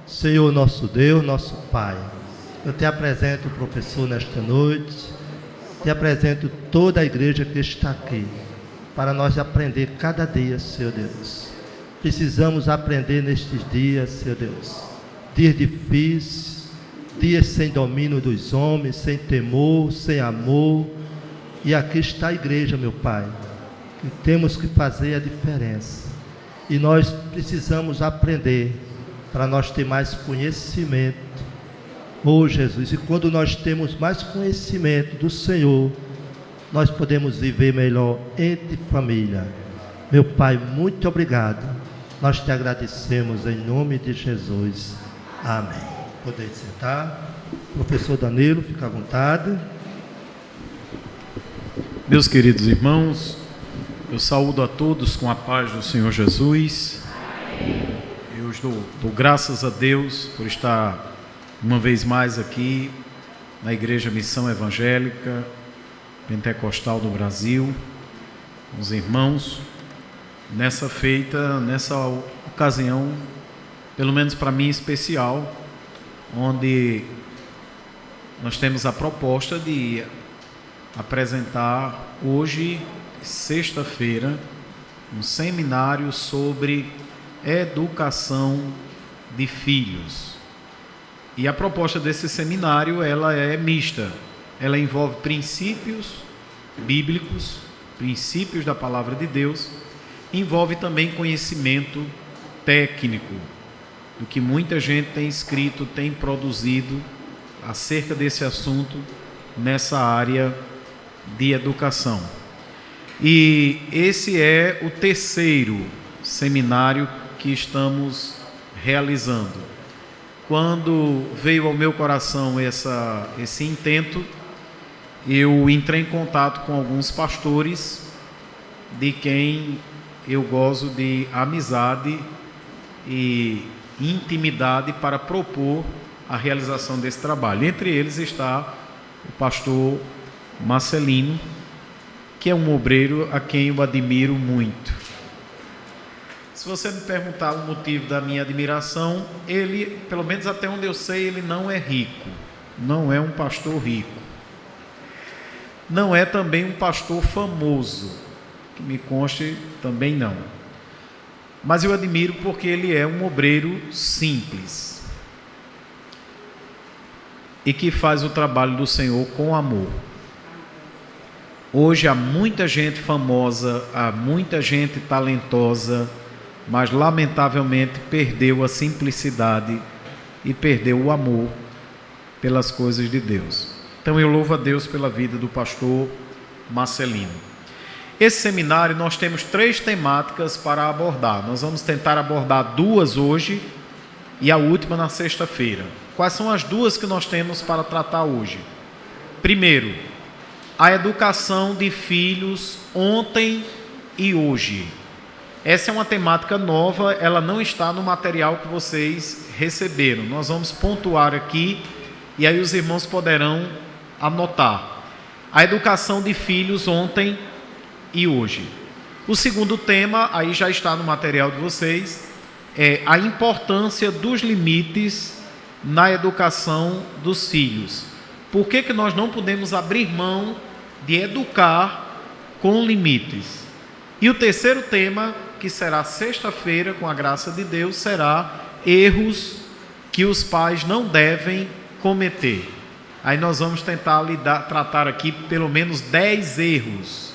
Senhor nosso Deus, nosso Pai, eu te apresento o professor nesta noite, te apresento toda a igreja que está aqui, para nós aprender cada dia, Senhor Deus. Precisamos aprender nestes dias, Senhor Deus, dias difíceis, dias sem domínio dos homens, sem temor, sem amor, e aqui está a igreja, meu Pai, que temos que fazer a diferença, e nós precisamos aprender, para nós ter mais conhecimento, Jesus, e quando nós temos mais conhecimento do Senhor, nós podemos viver melhor entre família. Meu Pai, muito obrigado, nós te agradecemos em nome de Jesus, amém. Podem sentar. Professor Danilo, fica à vontade. Meus queridos irmãos, eu saúdo a todos com a paz do Senhor Jesus. Eu dou graças a Deus por estar uma vez mais aqui na Igreja Missão Evangélica Pentecostal do Brasil, com os irmãos, nessa ocasião, pelo menos para mim especial, onde nós temos a proposta de apresentar hoje, sexta-feira, um seminário sobre educação de filhos. E a proposta desse seminário, ela é mista. Ela envolve princípios bíblicos, princípios da palavra de Deus, envolve também conhecimento técnico, do que muita gente tem escrito, tem produzido acerca desse assunto nessa área de educação. E esse é o terceiro seminário que estamos realizando. Quando veio ao meu coração esse intento, eu entrei em contato com alguns pastores de quem eu gozo de amizade e intimidade para propor a realização desse trabalho. Entre eles está o pastor Marcelino, que é um obreiro a quem eu admiro muito. Se você me perguntar o motivo da minha admiração, ele, pelo menos até onde eu sei, ele não é rico, não é um pastor rico, não é também um pastor famoso, que me conste também não, mas eu admiro porque ele é um obreiro simples e que faz o trabalho do Senhor com amor. Hoje há muita gente famosa, há muita gente talentosa, mas lamentavelmente perdeu a simplicidade e perdeu o amor pelas coisas de Deus. Então eu louvo a Deus pela vida do pastor Marcelino. Esse seminário nós temos 3 temáticas para abordar. Nós vamos tentar abordar 2 hoje e a última na sexta-feira. Quais são as 2 que nós temos para tratar hoje? Primeiro, a educação de filhos ontem e hoje. Essa é uma temática nova, ela não está no material que vocês receberam. Nós vamos pontuar aqui e aí os irmãos poderão anotar. A educação de filhos ontem e hoje. O segundo tema, aí já está no material de vocês, é a importância dos limites na educação dos filhos. Por que nós não podemos abrir mão de educar com limites? E o terceiro tema, que será sexta-feira, com a graça de Deus, será erros que os pais não devem cometer. Aí nós vamos tentar tratar aqui pelo menos 10 erros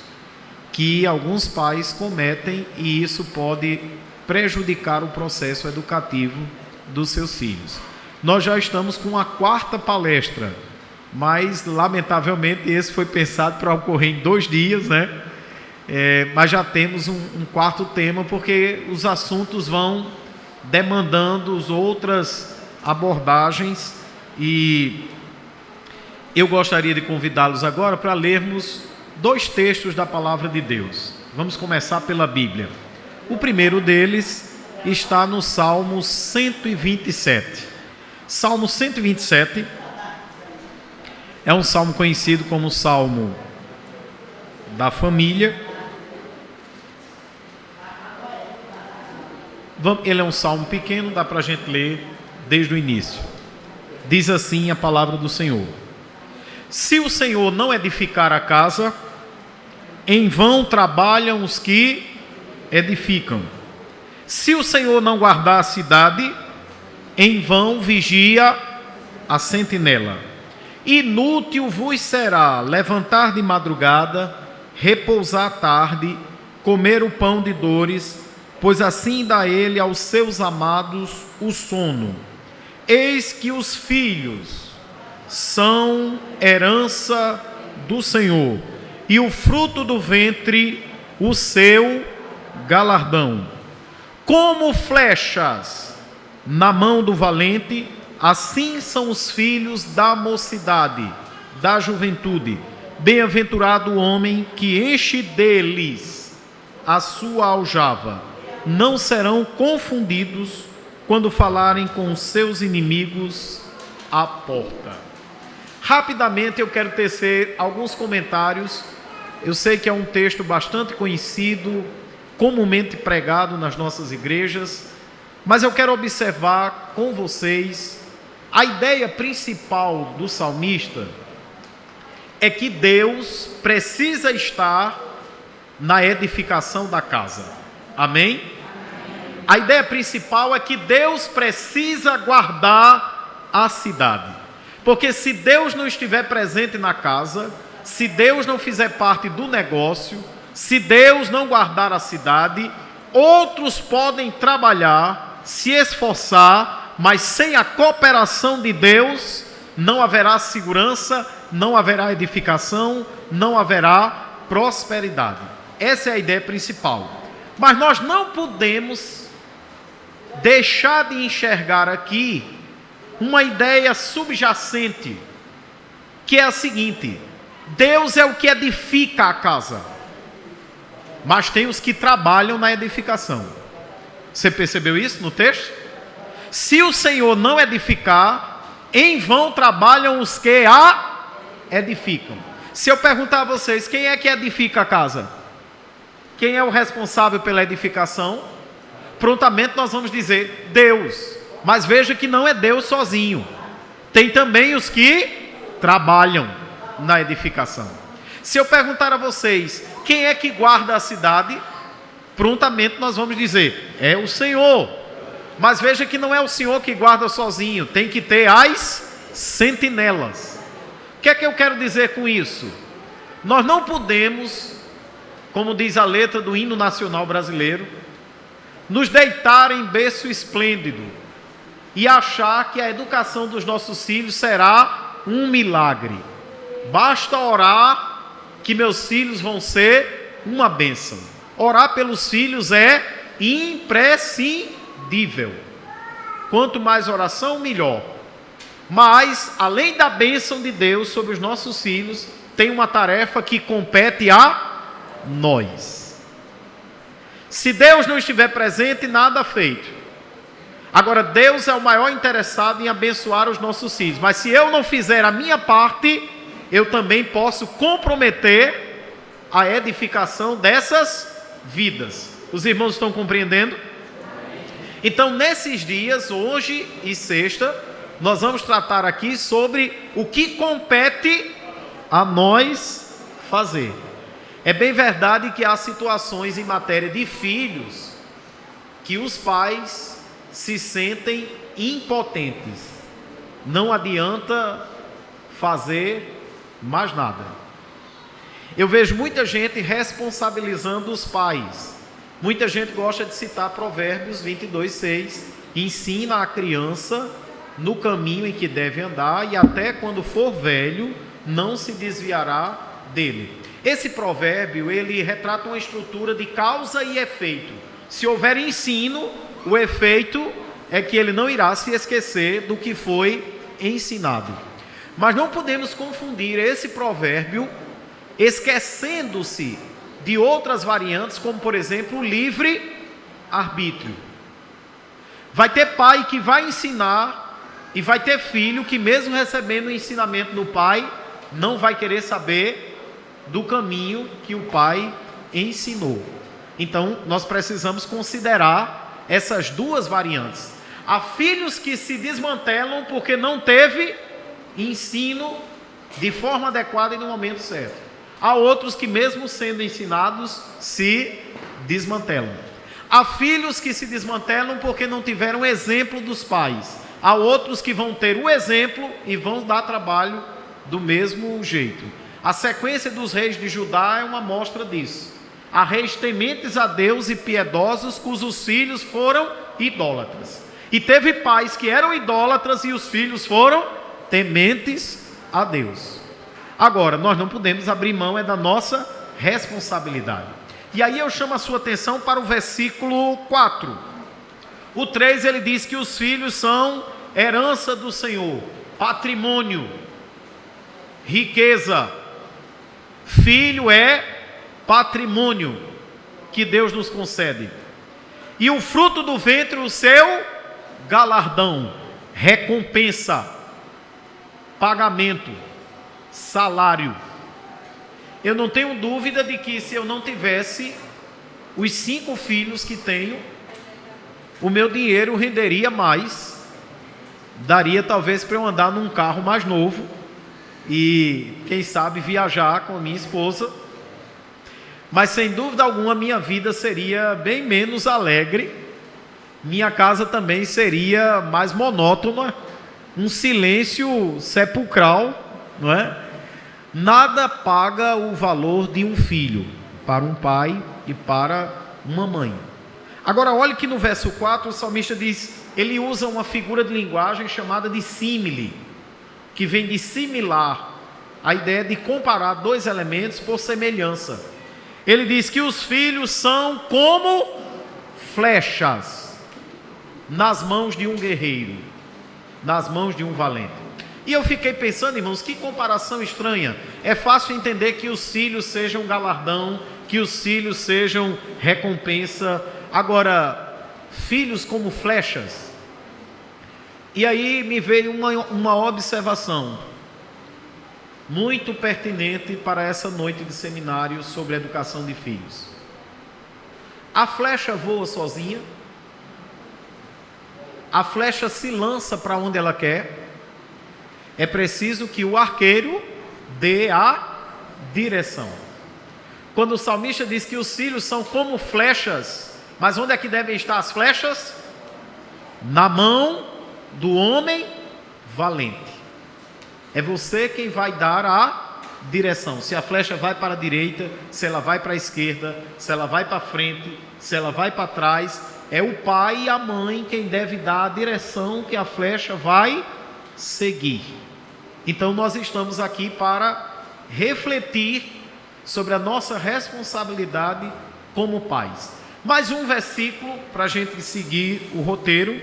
que alguns pais cometem e isso pode prejudicar o processo educativo dos seus filhos. Nós já estamos com a 4ª palestra, mas lamentavelmente esse foi pensado para ocorrer em 2 dias, né? Mas já temos um 4º tema, porque os assuntos vão demandando outras abordagens, e eu gostaria de convidá-los agora para lermos 2 textos da palavra de Deus. Vamos começar pela Bíblia. O primeiro deles está no Salmo 127. Salmo 127 é um salmo conhecido como o Salmo da Família. Ele é um salmo pequeno, dá para a gente ler desde o início. Diz assim a palavra do Senhor: se o Senhor não edificar a casa, em vão trabalham os que edificam. Se o Senhor não guardar a cidade, em vão vigia a sentinela. Inútil vos será levantar de madrugada, repousar à tarde, comer o pão de dores, pois assim dá ele aos seus amados o sono. Eis que os filhos são herança do Senhor, e o fruto do ventre o seu galardão. Como flechas na mão do valente, assim são os filhos da mocidade, da juventude. Bem-aventurado o homem que enche deles a sua aljava. Não serão confundidos quando falarem com seus inimigos à porta. Rapidamente eu quero tecer alguns comentários. Eu sei que é um texto bastante conhecido, comumente pregado nas nossas igrejas, mas eu quero observar com vocês a ideia principal do salmista é que Deus precisa estar na edificação da casa. Amém? A ideia principal é que Deus precisa guardar a cidade. Porque se Deus não estiver presente na casa, se Deus não fizer parte do negócio, se Deus não guardar a cidade, outros podem trabalhar, se esforçar, mas sem a cooperação de Deus, não haverá segurança, não haverá edificação, não haverá prosperidade. Essa é a ideia principal. Mas nós não podemos deixar de enxergar aqui uma ideia subjacente, que é a seguinte: Deus é o que edifica a casa, mas tem os que trabalham na edificação. Você percebeu isso no texto? Se o Senhor não edificar, em vão trabalham os que a edificam. Se eu perguntar a vocês, quem é que edifica a casa? Quem é o responsável pela edificação? Prontamente nós vamos dizer Deus. Mas veja que não é Deus sozinho. Tem também os que trabalham na edificação. Se eu perguntar a vocês, quem é que guarda a cidade? Prontamente nós vamos dizer, é o Senhor. Mas veja que não é o Senhor que guarda sozinho. Tem que ter as sentinelas. O que é que eu quero dizer com isso? Nós não podemos, como diz a letra do hino nacional brasileiro, nos deitar em berço esplêndido e achar que a educação dos nossos filhos será um milagre. Basta orar que meus filhos vão ser uma bênção. Orar pelos filhos é imprescindível. Quanto mais oração, melhor. Mas, além da bênção de Deus sobre os nossos filhos, tem uma tarefa que compete a nós. Se Deus não estiver presente, nada feito. Agora, Deus é o maior interessado em abençoar os nossos filhos. Mas se eu não fizer a minha parte, eu também posso comprometer a edificação dessas vidas. Os irmãos estão compreendendo? Então, nesses dias, hoje e sexta, nós vamos tratar aqui sobre o que compete a nós fazer. É bem verdade que há situações em matéria de filhos que os pais se sentem impotentes. Não adianta fazer mais nada. Eu vejo muita gente responsabilizando os pais. Muita gente gosta de citar Provérbios 22:6, ensina a criança no caminho em que deve andar e até quando for velho não se desviará dele. Esse provérbio, ele retrata uma estrutura de causa e efeito. Se houver ensino, o efeito é que ele não irá se esquecer do que foi ensinado. Mas não podemos confundir esse provérbio esquecendo-se de outras variantes, como por exemplo o livre-arbítrio. Vai ter pai que vai ensinar e vai ter filho que, mesmo recebendo o ensinamento do pai, não vai querer saber do caminho que o pai ensinou. Então nós precisamos considerar essas duas variantes. Há filhos que se desmantelam porque não teve ensino de forma adequada e no momento certo. Há outros que, mesmo sendo ensinados, se desmantelam. Há filhos que se desmantelam porque não tiveram exemplo dos pais. Há outros que vão ter o exemplo e vão dar trabalho do mesmo jeito. A sequência dos reis de Judá é uma amostra disso. Há reis tementes a Deus e piedosos cujos filhos foram idólatras. E teve pais que eram idólatras e os filhos foram tementes a Deus. Agora, nós não podemos abrir mão da nossa responsabilidade. E aí eu chamo a sua atenção para o versículo 4. O 3 ele diz que os filhos são herança do Senhor, patrimônio, riqueza. Filho é patrimônio que Deus nos concede. E o fruto do ventre, o seu galardão, recompensa, pagamento, salário. Eu não tenho dúvida de que se eu não tivesse os 5 filhos que tenho, o meu dinheiro renderia mais, daria talvez para eu andar num carro mais novo e quem sabe viajar com a minha esposa, mas sem dúvida alguma minha vida seria bem menos alegre, minha casa também seria mais monótona, um silêncio sepulcral, não é? Nada paga o valor de um filho para um pai e para uma mãe. Agora olhe que no verso 4 o salmista diz, ele usa uma figura de linguagem chamada de símile, que vem de similar, a ideia de comparar 2 elementos por semelhança. Ele diz que os filhos são como flechas nas mãos de um guerreiro, nas mãos de um valente. E eu fiquei pensando, irmãos, que comparação estranha. É fácil entender que os filhos sejam galardão, que os filhos sejam recompensa. Agora, filhos como flechas. E aí me veio uma observação muito pertinente para essa noite de seminário sobre educação de filhos. A flecha voa sozinha? A flecha se lança para onde ela quer? É preciso que o arqueiro dê a direção. Quando o salmista diz que os filhos são como flechas, mas onde é que devem estar as flechas? Na mão do homem valente. É você quem vai dar a direção. Se a flecha vai para a direita, se ela vai para a esquerda, se ela vai para frente, se ela vai para trás, é o pai e a mãe quem deve dar a direção que a flecha vai seguir. Então nós estamos aqui para refletir sobre a nossa responsabilidade como pais. Mais um versículo para a gente seguir o roteiro.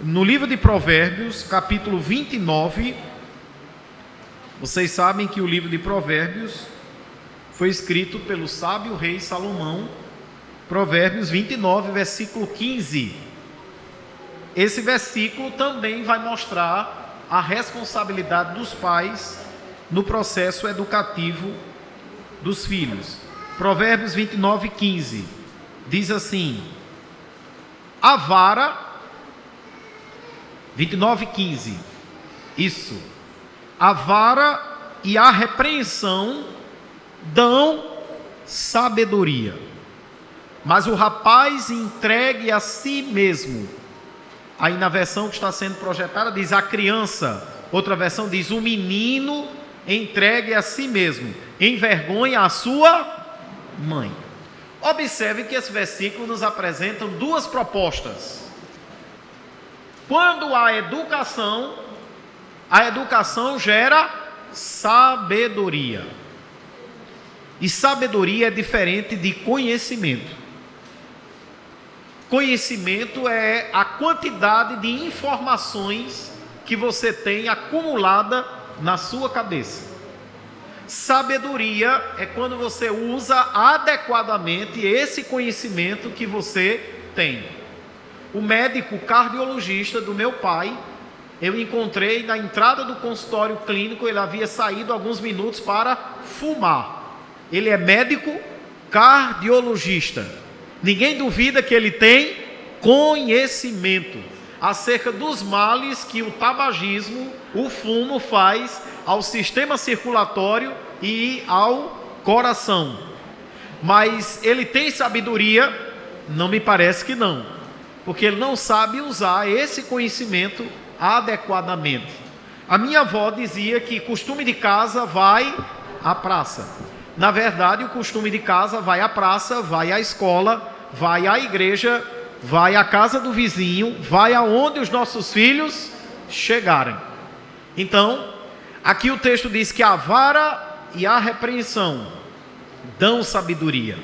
No livro de Provérbios, capítulo 29, vocês sabem que o livro de Provérbios foi escrito pelo sábio rei Salomão. Provérbios 29, versículo 15. Esse versículo também vai mostrar a responsabilidade dos pais no processo educativo dos filhos. Provérbios 29, 15 diz assim: a vara, 29, 15, isso, a vara e a repreensão dão sabedoria, mas o rapaz entregue a si mesmo. Aí na versão que está sendo projetada diz a criança, outra versão diz o menino entregue a si mesmo, envergonha a sua mãe. Observe que esse versículo nos apresenta 2 propostas. Quando há educação, a educação gera sabedoria. E sabedoria é diferente de conhecimento. Conhecimento é a quantidade de informações que você tem acumulada na sua cabeça. Sabedoria é quando você usa adequadamente esse conhecimento que você tem. O médico cardiologista do meu pai, eu encontrei na entrada do consultório clínico, ele havia saído alguns minutos para fumar. Ele é médico cardiologista. Ninguém duvida que ele tem conhecimento. acerca dos males que o tabagismo, o fumo faz ao sistema circulatório e ao coração. Mas ele tem sabedoria? Não me parece que não, porque ele não sabe usar esse conhecimento adequadamente. A minha avó dizia que costume de casa vai à praça. Na verdade, o costume de casa vai à praça, vai à escola, vai à igreja, vai à casa do vizinho, vai aonde os nossos filhos chegarem. Então, aqui o texto diz que a vara e a repreensão dão sabedoria.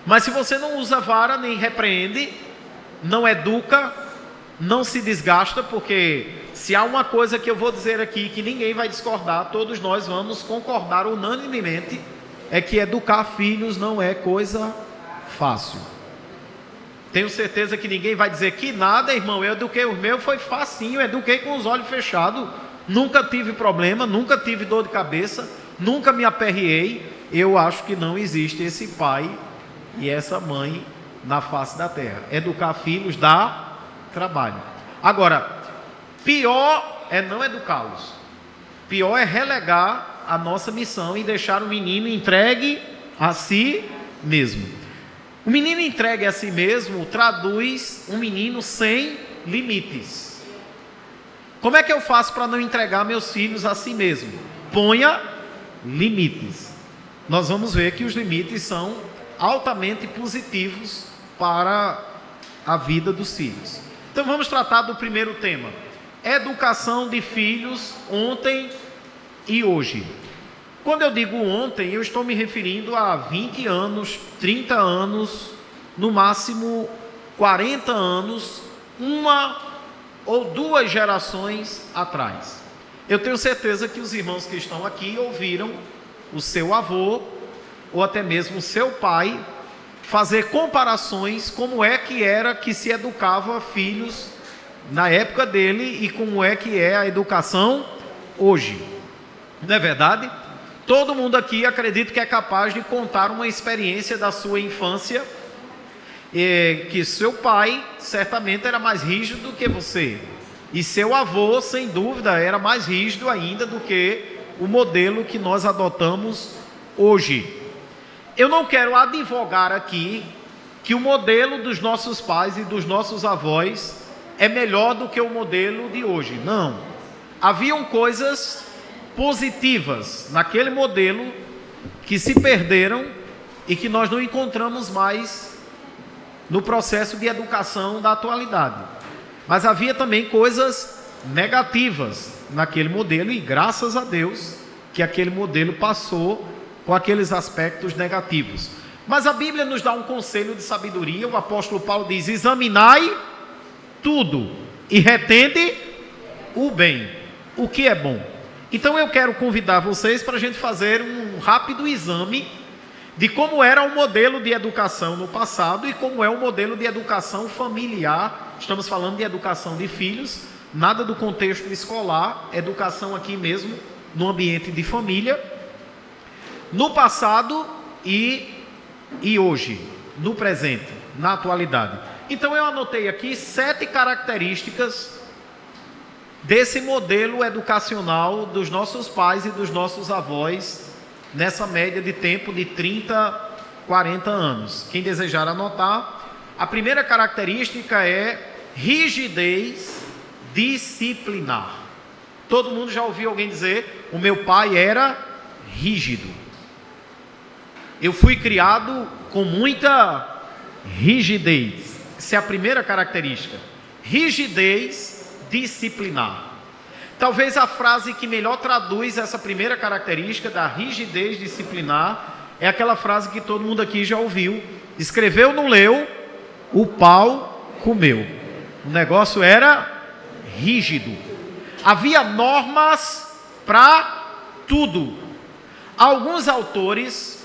Mas se você não usa vara nem repreende, não educa, não se desgasta, porque se há uma coisa que eu vou dizer aqui que ninguém vai discordar, todos nós vamos concordar unanimemente, é que educar filhos não é coisa fácil. Tenho certeza que ninguém vai dizer que nada, irmão, eu eduquei os meus, foi facinho, eduquei com os olhos fechados, nunca tive problema, nunca tive dor de cabeça, nunca me aperriei. Eu acho que não existe esse pai e essa mãe na face da terra. Educar filhos dá trabalho. Agora, pior é não educá-los. Pior é relegar a nossa missão e deixar o menino entregue a si mesmo. O menino entregue a si mesmo traduz um menino sem limites. Como é que eu faço para não entregar meus filhos a si mesmo? Ponha limites. Nós vamos ver que os limites são altamente positivos para a vida dos filhos. Então vamos tratar do primeiro tema: educação de filhos ontem e hoje. Quando eu digo ontem, eu estou me referindo a 20 anos, 30 anos, no máximo 40 anos, uma ou duas gerações atrás. Eu tenho certeza que os irmãos que estão aqui ouviram o seu avô, ou até mesmo o seu pai, fazer comparações como é que era que se educava filhos na época dele e como é que é a educação hoje. Não é verdade? Todo mundo aqui acredito que é capaz de contar uma experiência da sua infância, que seu pai certamente era mais rígido do que você, e seu avô, sem dúvida, era mais rígido ainda do que o modelo que nós adotamos hoje. Eu não quero advogar aqui que o modelo dos nossos pais e dos nossos avós é melhor do que o modelo de hoje. Não. Haviam coisas positivas naquele modelo que se perderam e que nós não encontramos mais no processo de educação da atualidade. Mas havia também coisas negativas naquele modelo e graças a Deus que aquele modelo passou com aqueles aspectos negativos. Mas a Bíblia nos dá um conselho de sabedoria. O apóstolo Paulo diz: examinai tudo e retende o bem, o que é bom. Então eu quero convidar vocês para a gente fazer um rápido exame de como era o modelo de educação no passado e como é o modelo de educação familiar. Estamos falando de educação de filhos, nada do contexto escolar, educação aqui mesmo, no ambiente de família, no passado e hoje, no presente, na atualidade. Então eu anotei aqui 7 características desse modelo educacional dos nossos pais e dos nossos avós, nessa média de tempo de 30, 40 anos. Quem desejar anotar, a primeira característica é rigidez disciplinar. Todo mundo já ouviu alguém dizer: o meu pai era rígido. Eu fui criado com muita rigidez. Essa é a primeira característica. Rigidez disciplinar. Talvez a frase que melhor traduz essa primeira característica da rigidez disciplinar é aquela frase que todo mundo aqui já ouviu: escreveu, não leu, o pau comeu. O negócio era rígido. Havia normas para tudo. Alguns autores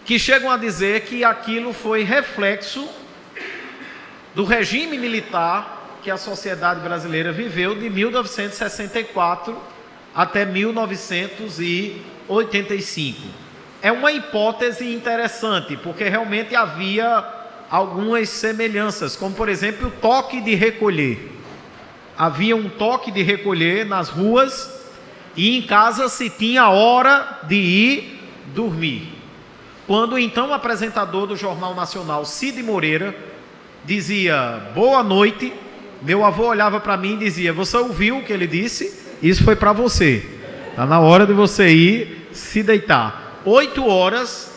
que chegam a dizer que aquilo foi reflexo do regime militar que a sociedade brasileira viveu de 1964 até 1985. É uma hipótese interessante, porque realmente havia algumas semelhanças, como por exemplo o toque de recolher. Havia um toque de recolher nas ruas e em casa se tinha hora de ir dormir. Quando então o apresentador do Jornal Nacional, Cid Moreira, dizia boa noite, meu avô olhava para mim e dizia: você ouviu o que ele disse? Isso foi para você. Está na hora de você ir se deitar. 8 horas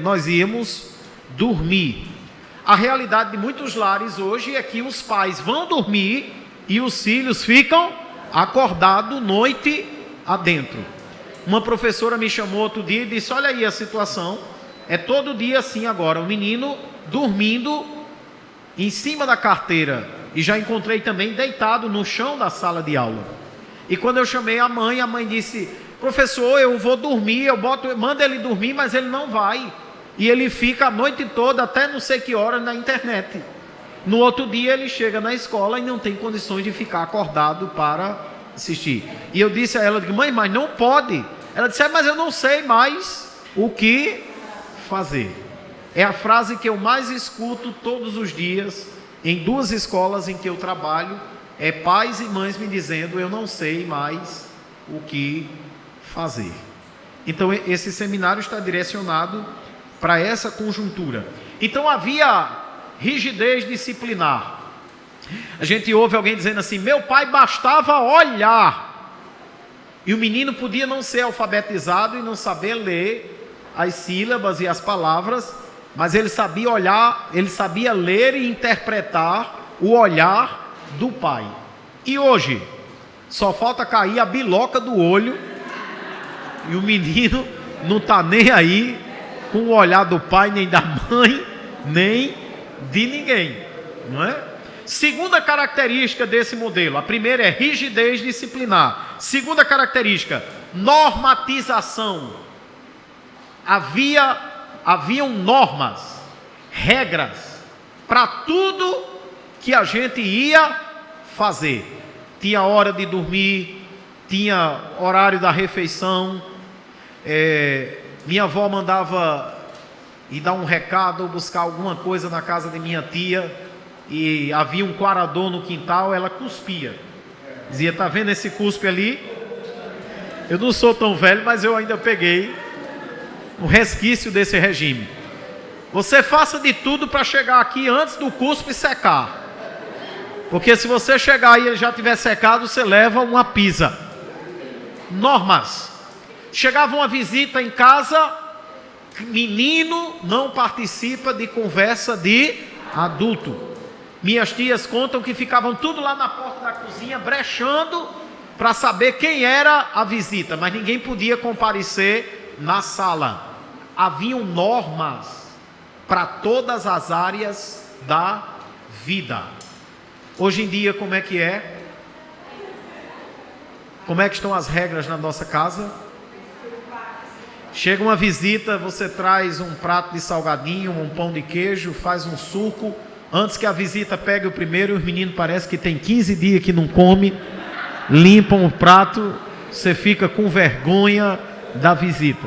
nós íamos dormir. A realidade de muitos lares hoje é que os pais vão dormir e os filhos ficam acordados noite adentro. Uma professora me chamou outro dia e disse: olha aí a situação, é todo dia assim agora, o menino dormindo em cima da carteira, e já encontrei também deitado no chão da sala de aula. E quando eu chamei a mãe disse: professor, eu vou dormir, mando ele dormir, mas ele não vai, e ele fica a noite toda, até não sei que hora, na internet. No outro dia ele chega na escola e não tem condições de ficar acordado para assistir. E eu disse a ela: mãe, mas não pode. Ela disse: mas eu não sei mais o que fazer. É a frase que eu mais escuto todos os dias em 2 escolas em que eu trabalho, é pais e mães me dizendo: eu não sei mais o que fazer. Então esse seminário está direcionado para essa conjuntura. Então havia rigidez disciplinar. A gente ouve alguém dizendo assim: meu pai bastava olhar, e o menino podia não ser alfabetizado e não saber ler as sílabas e as palavras, mas ele sabia olhar, ele sabia ler e interpretar o olhar do pai. E hoje só falta cair a biloca do olho e o menino não está nem aí com o olhar do pai, nem da mãe, nem de ninguém, não é? Segunda característica desse modelo: a primeira é rigidez disciplinar. Segunda característica, normatização. Haviam normas, regras para tudo que a gente ia fazer. Tinha hora de dormir, tinha horário da refeição. Minha avó mandava ir dar um recado ou buscar alguma coisa na casa de minha tia, e havia um quarador no quintal, ela cuspia. Dizia: tá vendo esse cuspe ali? Eu não sou tão velho, mas eu ainda peguei um resquício desse regime. Você faça de tudo para chegar aqui antes do cuspe secar, porque se você chegar e ele já tiver secado, você leva uma pisa. Normas. Chegava uma visita em casa, menino não participa de conversa de adulto. Minhas tias contam que ficavam tudo lá na porta da cozinha brechando para saber quem era a visita, mas ninguém podia comparecer na sala. Haviam normas para todas as áreas da vida. Hoje em dia, como é que é? Como é que estão as regras na nossa casa? Chega uma visita, você traz um prato de salgadinho, um pão de queijo, faz um suco. Antes que a visita pegue o primeiro, os meninos parece que tem 15 dias que não come, limpam o prato, você fica com vergonha da visita.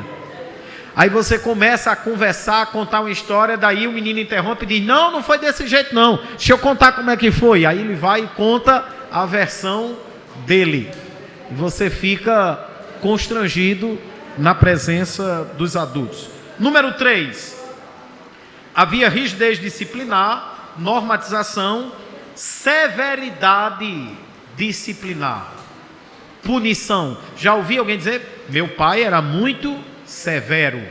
Aí você começa a conversar, a contar uma história, daí o menino interrompe e diz: não foi desse jeito não, deixa eu contar como é que foi. Aí ele vai e conta a versão dele. E você fica constrangido na presença dos adultos. Número 3, havia rigidez disciplinar, normatização, severidade disciplinar, punição. Já ouvi alguém dizer: meu pai era muito severo,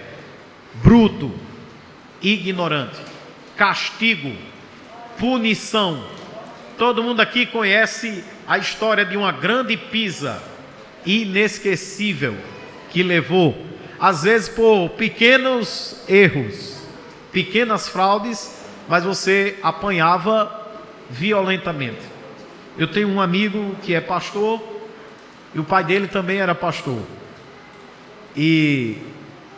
bruto, ignorante. Castigo, punição. Todo mundo aqui conhece a história de uma grande pisa inesquecível que levou, às vezes por pequenos erros, pequenas fraudes, mas você apanhava violentamente. Eu tenho um amigo que é pastor e o pai dele também era pastor, e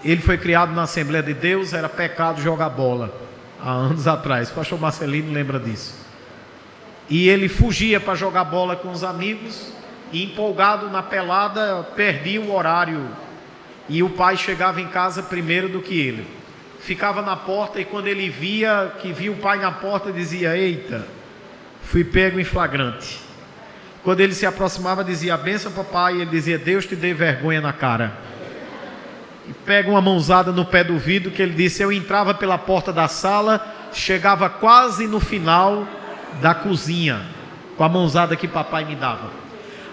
ele foi criado na Assembleia de Deus. Era pecado jogar bola há anos atrás, o pastor Marcelino lembra disso, e ele fugia para jogar bola com os amigos, e empolgado na pelada perdia o horário, e o pai chegava em casa primeiro do que ele. ficava na porta e quando ele via o pai na porta, dizia: eita, fui pego em flagrante. Quando ele se aproximava, dizia: benção, papai, e ele dizia: Deus te dê vergonha na cara. E pega uma mãozada no pé do vidro, que ele disse: eu entrava pela porta da sala, chegava quase no final da cozinha, com a mãozada que papai me dava.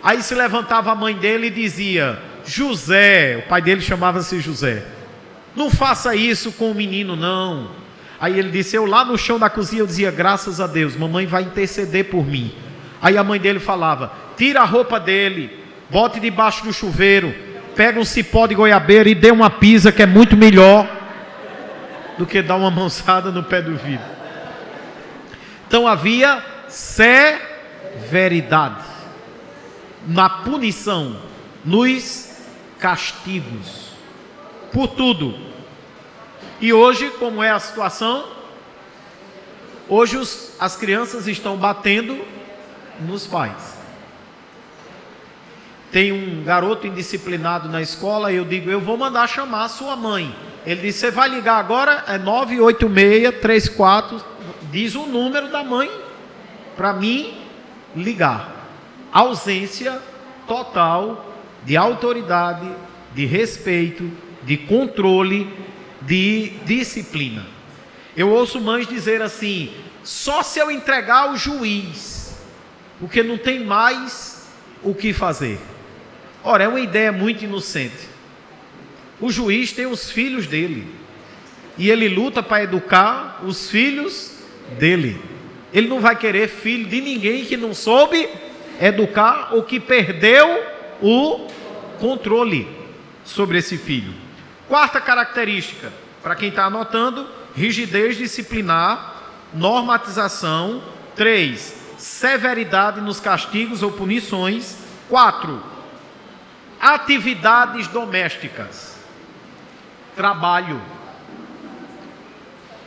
Aí se levantava a mãe dele e dizia: José, o pai dele chamava-se José, não faça isso com o menino não. Aí ele disse: eu lá no chão da cozinha, eu dizia: graças a Deus, mamãe vai interceder por mim. Aí a mãe dele falava: tira a roupa dele, bote debaixo do chuveiro, pega um cipó de goiabeira e dê uma pisa, que é muito melhor do que dar uma mãozada no pé do vidro. Então havia severidade na punição, nos castigos, por tudo. E hoje, como é a situação? Hoje as crianças estão batendo nos pais. Tem um garoto indisciplinado na escola, e eu digo: eu vou mandar chamar a sua mãe. Ele disse: você vai ligar agora, é 98634, diz o número da mãe para mim ligar. Ausência total de autoridade, de respeito, de controle, de disciplina. Eu ouço mães dizer assim: só se eu entregar ao juiz, porque não tem mais o que fazer. Ora, é uma ideia muito inocente. O juiz tem os filhos dele, e ele luta para educar os filhos dele. Ele não vai querer filho de ninguém que não soube educar ou que perdeu o controle sobre esse filho. Quarta característica, para quem está anotando: rigidez disciplinar, normatização. 3, severidade nos castigos ou punições. 4, atividades domésticas, trabalho.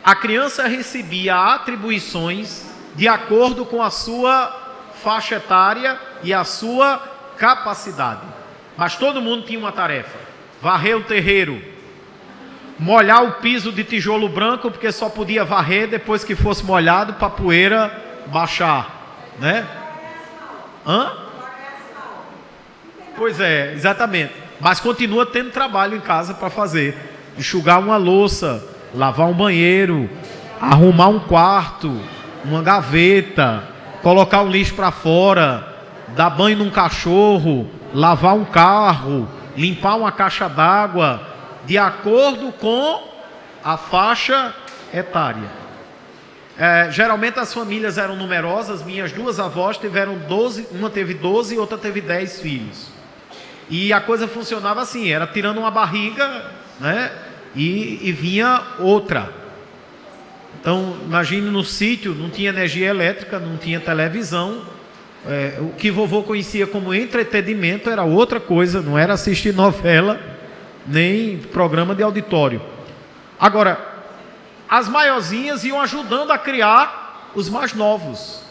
A criança recebia atribuições de acordo com a sua faixa etária e a sua capacidade, mas todo mundo tinha uma tarefa: varrer o terreiro, molhar o piso de tijolo branco, porque só podia varrer depois que fosse molhado para a poeira baixar, né? Pois é, exatamente. Mas continua tendo trabalho em casa para fazer: enxugar uma louça, lavar um banheiro, arrumar um quarto, uma gaveta, colocar o lixo para fora, dar banho num cachorro, lavar um carro, limpar uma caixa d'água, de acordo com a faixa etária. Geralmente as famílias eram numerosas. Minhas duas avós tiveram 12, uma teve 12 e outra teve 10 filhos. E a coisa funcionava assim: era tirando uma barriga, né? E vinha outra. Então, imagine, no sítio não tinha energia elétrica, não tinha televisão. O que vovô conhecia como entretenimento era outra coisa, não era assistir novela, nem programa de auditório. Agora, as maiorzinhas iam ajudando a criar os mais novos.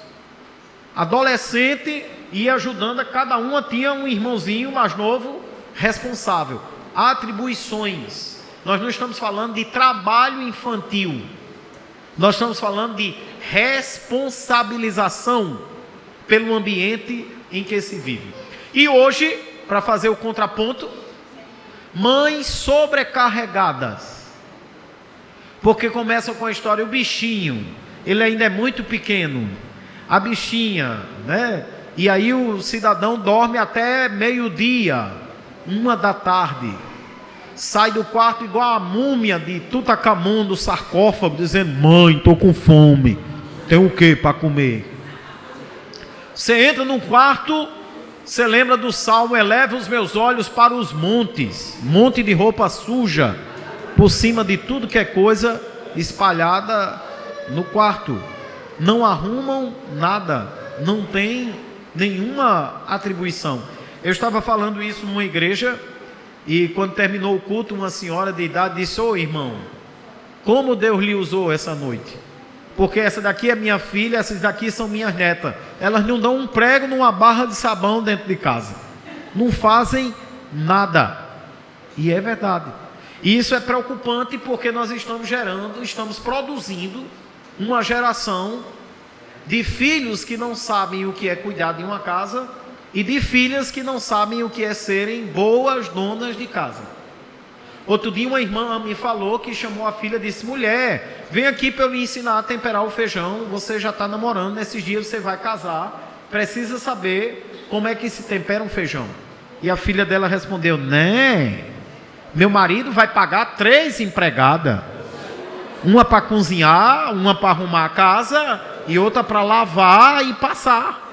Adolescente ia ajudando, cada uma tinha um irmãozinho mais novo responsável. Atribuições. Nós não estamos falando de trabalho infantil, nós estamos falando de responsabilização pelo ambiente em que se vive. E hoje, para fazer o contraponto, mães sobrecarregadas, porque começam com a história: o bichinho, ele ainda é muito pequeno, a bichinha, né? E aí o cidadão dorme até meio-dia, 1h, sai do quarto igual a múmia de Tutankhamon do sarcófago, dizendo: mãe, estou com fome, tem o que para comer? Você entra num quarto, você lembra do salmo: eleva os meus olhos para os montes, monte de roupa suja, por cima de tudo que é coisa espalhada no quarto. Não arrumam nada, não tem nenhuma atribuição. Eu estava falando isso numa igreja, e quando terminou o culto, uma senhora de idade disse: ô irmão, como Deus lhe usou essa noite? Porque essa daqui é minha filha, essas daqui são minhas netas. Elas não dão um prego numa barra de sabão dentro de casa, não fazem nada. E é verdade. E isso é preocupante porque nós estamos produzindo uma geração de filhos que não sabem o que é cuidar de uma casa e de filhas que não sabem o que é serem boas donas de casa. Outro dia uma irmã me falou que chamou a filha e disse: mulher, vem aqui para eu lhe ensinar a temperar o feijão, você já está namorando, nesses dias você vai casar, precisa saber como é que se tempera um feijão. E a filha dela respondeu: né, meu marido vai pagar 3 empregadas, uma para cozinhar, uma para arrumar a casa e outra para lavar e passar.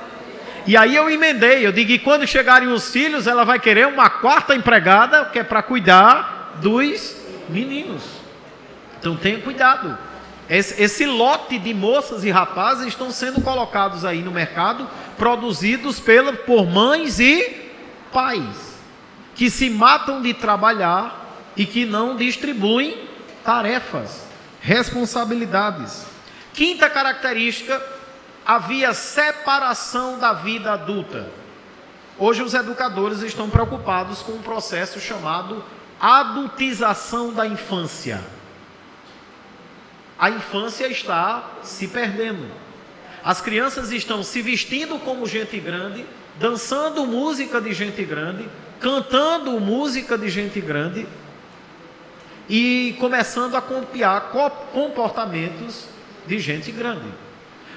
E aí eu emendei, eu digo que quando chegarem os filhos, ela vai querer uma 4ª empregada, que é para cuidar dos meninos. Então tenha cuidado. Esse lote de moças e rapazes estão sendo colocados aí no mercado, produzidos por mães e pais, que se matam de trabalhar e que não distribuem tarefas, responsabilidades. 5ª característica: havia separação da vida adulta. Hoje os educadores estão preocupados com um processo chamado adultização da infância. A infância está se perdendo. As crianças estão se vestindo como gente grande, dançando música de gente grande, cantando música de gente grande e começando a copiar comportamentos de gente grande.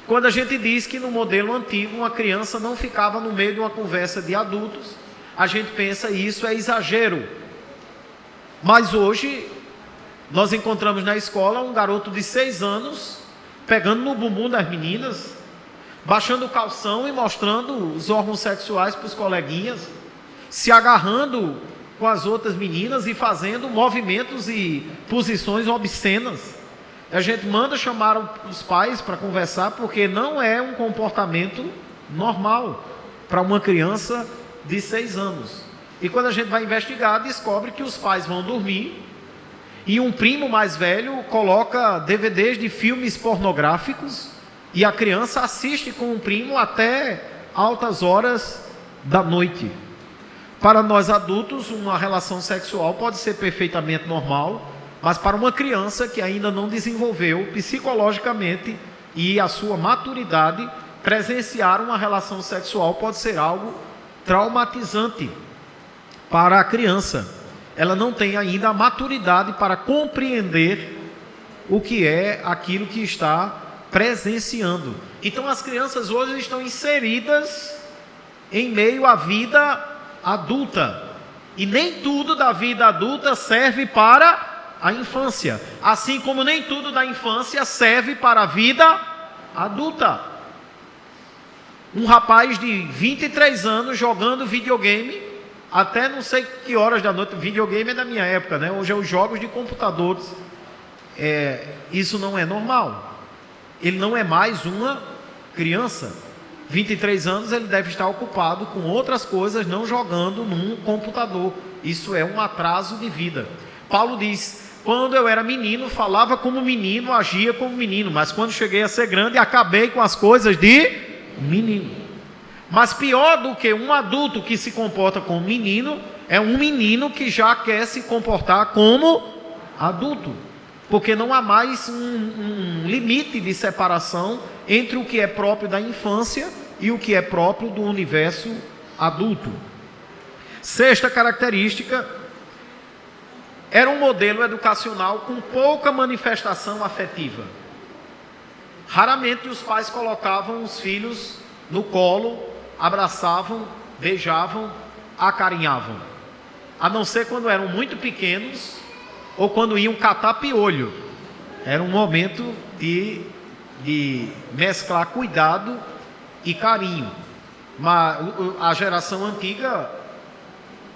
Quando a gente diz que no modelo antigo uma criança não ficava no meio de uma conversa de adultos, a gente pensa isso é exagero. Mas hoje nós encontramos na escola um garoto de 6 anos pegando no bumbum das meninas, baixando o calção e mostrando os órgãos sexuais para os coleguinhas, se agarrando com as outras meninas e fazendo movimentos e posições obscenas. A gente manda chamar os pais para conversar, porque não é um comportamento normal para uma criança de 6 anos. E quando a gente vai investigar, descobre que os pais vão dormir e um primo mais velho coloca DVDs de filmes pornográficos e a criança assiste com o primo até altas horas da noite. Para nós adultos, uma relação sexual pode ser perfeitamente normal, mas para uma criança que ainda não desenvolveu psicologicamente e a sua maturidade, presenciar uma relação sexual pode ser algo traumatizante para a criança. Ela não tem ainda a maturidade para compreender o que é aquilo que está presenciando. Então as crianças hoje estão inseridas em meio à vida adulta, e nem tudo da vida adulta serve para a infância, assim como nem tudo da infância serve para a vida adulta. Um rapaz de 23 anos jogando videogame até não sei que horas da noite. Videogame é da minha época, né? Hoje é os jogos de computadores. Isso não é normal. Ele não é mais uma criança. 23 anos ele deve estar ocupado com outras coisas, não jogando num computador. Isso é um atraso de vida. Paulo diz: quando eu era menino, falava como menino, agia como menino, mas quando cheguei a ser grande, acabei com as coisas de menino. Mas pior do que um adulto que se comporta como menino, é um menino que já quer se comportar como adulto, porque não há mais um limite de separação entre o que é próprio da infância e o que é próprio do universo adulto. 6ª característica: era um modelo educacional com pouca manifestação afetiva. Raramente os pais colocavam os filhos no colo, abraçavam, beijavam, acarinhavam, a não ser quando eram muito pequenos ou quando iam catar piolho. Era um momento de mesclar cuidado e carinho. Mas a geração antiga,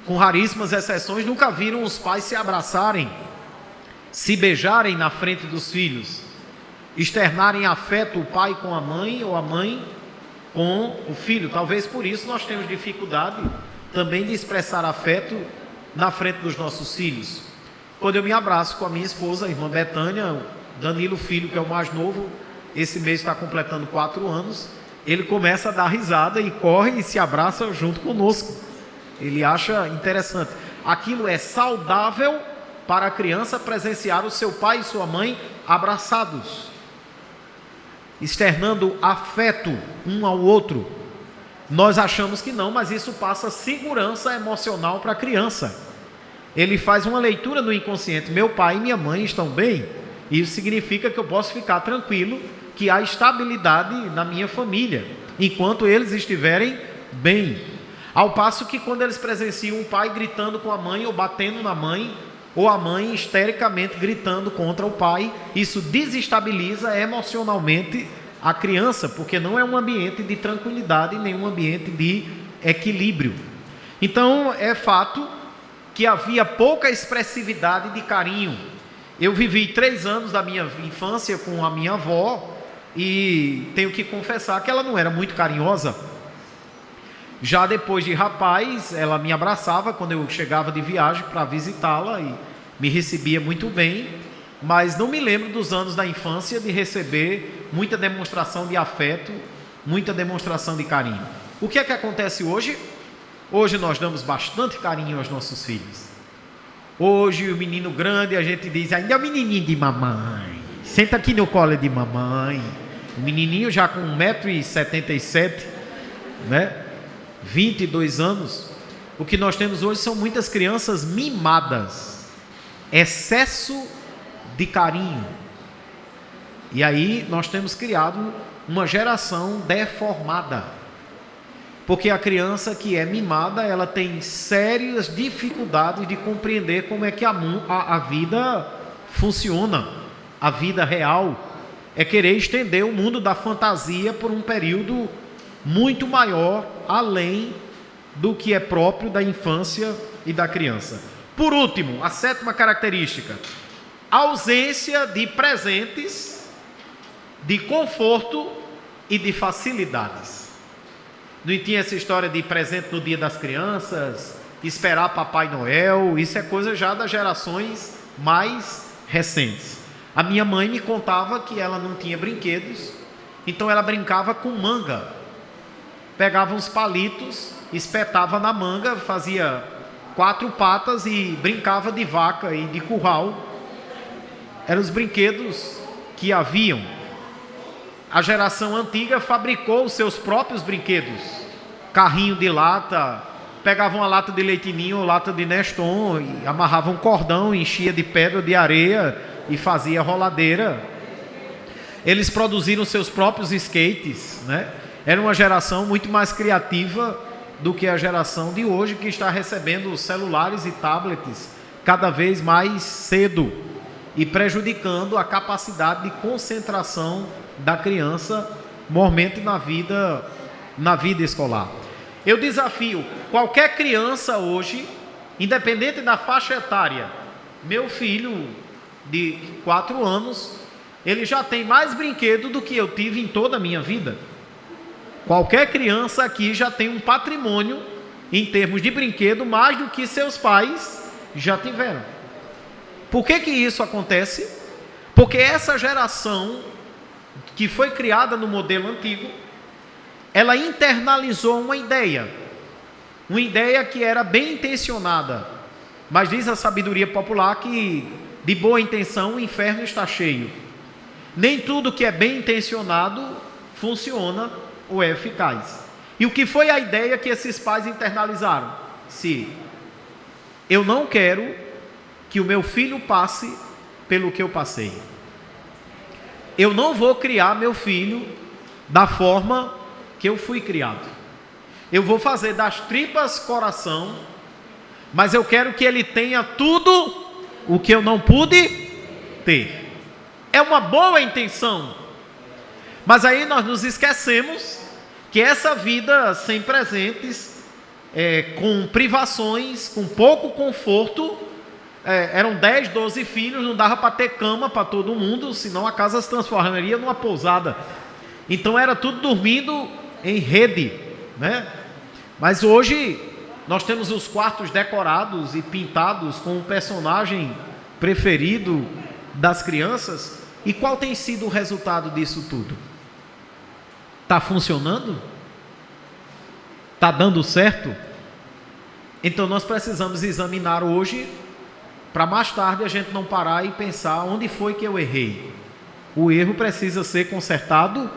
com raríssimas exceções, nunca viram os pais se abraçarem, se beijarem na frente dos filhos, externarem afeto, o pai com a mãe ou a mãe com o filho. Talvez por isso nós temos dificuldade também de expressar afeto na frente dos nossos filhos. Quando eu me abraço com a minha esposa, a irmã Betânia, Danilo filho, que é o mais novo, esse mês está completando 4 anos, ele começa a dar risada e corre e se abraça junto conosco. Ele acha interessante. Aquilo é saudável para a criança presenciar o seu pai e sua mãe abraçados, externando afeto um ao outro. Nós achamos que não, mas isso passa segurança emocional para a criança. Ele faz uma leitura no inconsciente: meu pai e minha mãe estão bem. Isso significa que eu posso ficar tranquilo, que há estabilidade na minha família, enquanto eles estiverem bem. Ao passo que quando eles presenciam o pai gritando com a mãe ou batendo na mãe, ou a mãe histericamente gritando contra o pai, isso desestabiliza emocionalmente a criança, porque não é um ambiente de tranquilidade, nem um ambiente de equilíbrio. Então é fato que havia pouca expressividade de carinho. Eu vivi 3 anos da minha infância com a minha avó e tenho que confessar que ela não era muito carinhosa. Já depois de rapaz, ela me abraçava quando eu chegava de viagem para visitá-la e me recebia muito bem, mas não me lembro dos anos da infância de receber muita demonstração de afeto, muita demonstração de carinho. O que é que acontece hoje? Hoje nós damos bastante carinho aos nossos filhos. Hoje o menino grande, a gente diz: ainda é o menininho de mamãe, senta aqui no colo de mamãe. O menininho já com 1,77 m, né? 22 anos. O que nós temos hoje são muitas crianças mimadas, excesso de carinho. E aí nós temos criado uma geração deformada, porque a criança que é mimada, ela tem sérias dificuldades de compreender como é que a vida funciona. A vida real é querer estender o mundo da fantasia por um período muito maior, além do que é próprio da infância e da criança. Por último, a 7ª característica: ausência de presentes, de conforto e de facilidades. Não tinha essa história de presente no dia das crianças, esperar Papai Noel. Isso é coisa já das gerações mais recentes. A minha mãe me contava que ela não tinha brinquedos, então ela brincava com manga. Pegava uns palitos, espetava na manga, fazia 4 patas e brincava de vaca e de curral. Eram os brinquedos que haviam. A geração antiga fabricou os seus próprios brinquedos. Carrinho de lata, pegava uma lata de leite ninho ou lata de Neston e amarrava um cordão, enchia de pedra, de areia e fazia roladeira. Eles produziram seus próprios skates, né? Era uma geração muito mais criativa do que a geração de hoje, que está recebendo celulares e tablets cada vez mais cedo e prejudicando a capacidade de concentração da criança, mormente na vida escolar. Eu desafio qualquer criança hoje, independente da faixa etária. Meu filho de 4 anos, ele já tem mais brinquedo do que eu tive em toda a minha vida. Qualquer criança aqui já tem um patrimônio em termos de brinquedo mais do que seus pais já tiveram. Por que isso acontece? Porque essa geração que foi criada no modelo antigo, ela internalizou uma ideia que era bem intencionada, mas diz a sabedoria popular que de boa intenção o inferno está cheio. Nem tudo que é bem intencionado funciona ou é eficaz. E o que foi a ideia que esses pais internalizaram? Se eu não quero que o meu filho passe pelo que eu passei, eu não vou criar meu filho da forma que eu fui criado. Eu vou fazer das tripas coração, mas eu quero que ele tenha tudo o que eu não pude ter. É uma boa intenção, mas aí nós nos esquecemos que essa vida sem presentes, com privações, com pouco conforto, eram 10, 12 filhos, não dava para ter cama para todo mundo, senão a casa se transformaria numa pousada. Então era tudo dormindo em rede, né? Mas hoje nós temos os quartos decorados e pintados com o personagem preferido das crianças. E qual tem sido o resultado disso tudo? Está funcionando? Está dando certo? Então nós precisamos examinar hoje para mais tarde a gente não parar e pensar onde foi que eu errei. O erro precisa ser consertado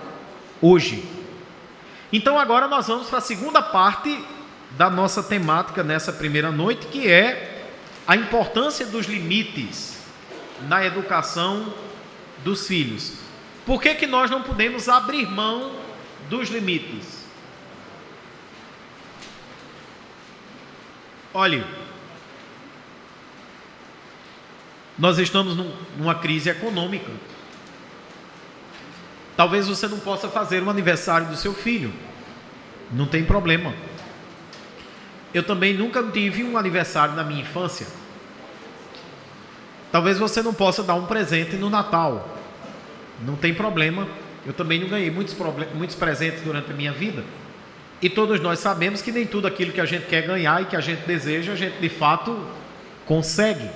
hoje. Então agora nós vamos para a segunda parte da nossa temática nessa primeira noite, que é a importância dos limites na educação dos filhos. Por que nós não podemos abrir mão dos limites? Olhe, nós estamos numa crise econômica. Talvez você não possa fazer o aniversário do seu filho. Não tem problema. Eu também nunca tive um aniversário na minha infância. Talvez você não possa dar um presente no Natal. Não tem problema. Eu também não ganhei muitos presentes durante a minha vida. E todos nós sabemos que nem tudo aquilo que a gente quer ganhar e que a gente deseja, a gente de fato consegue.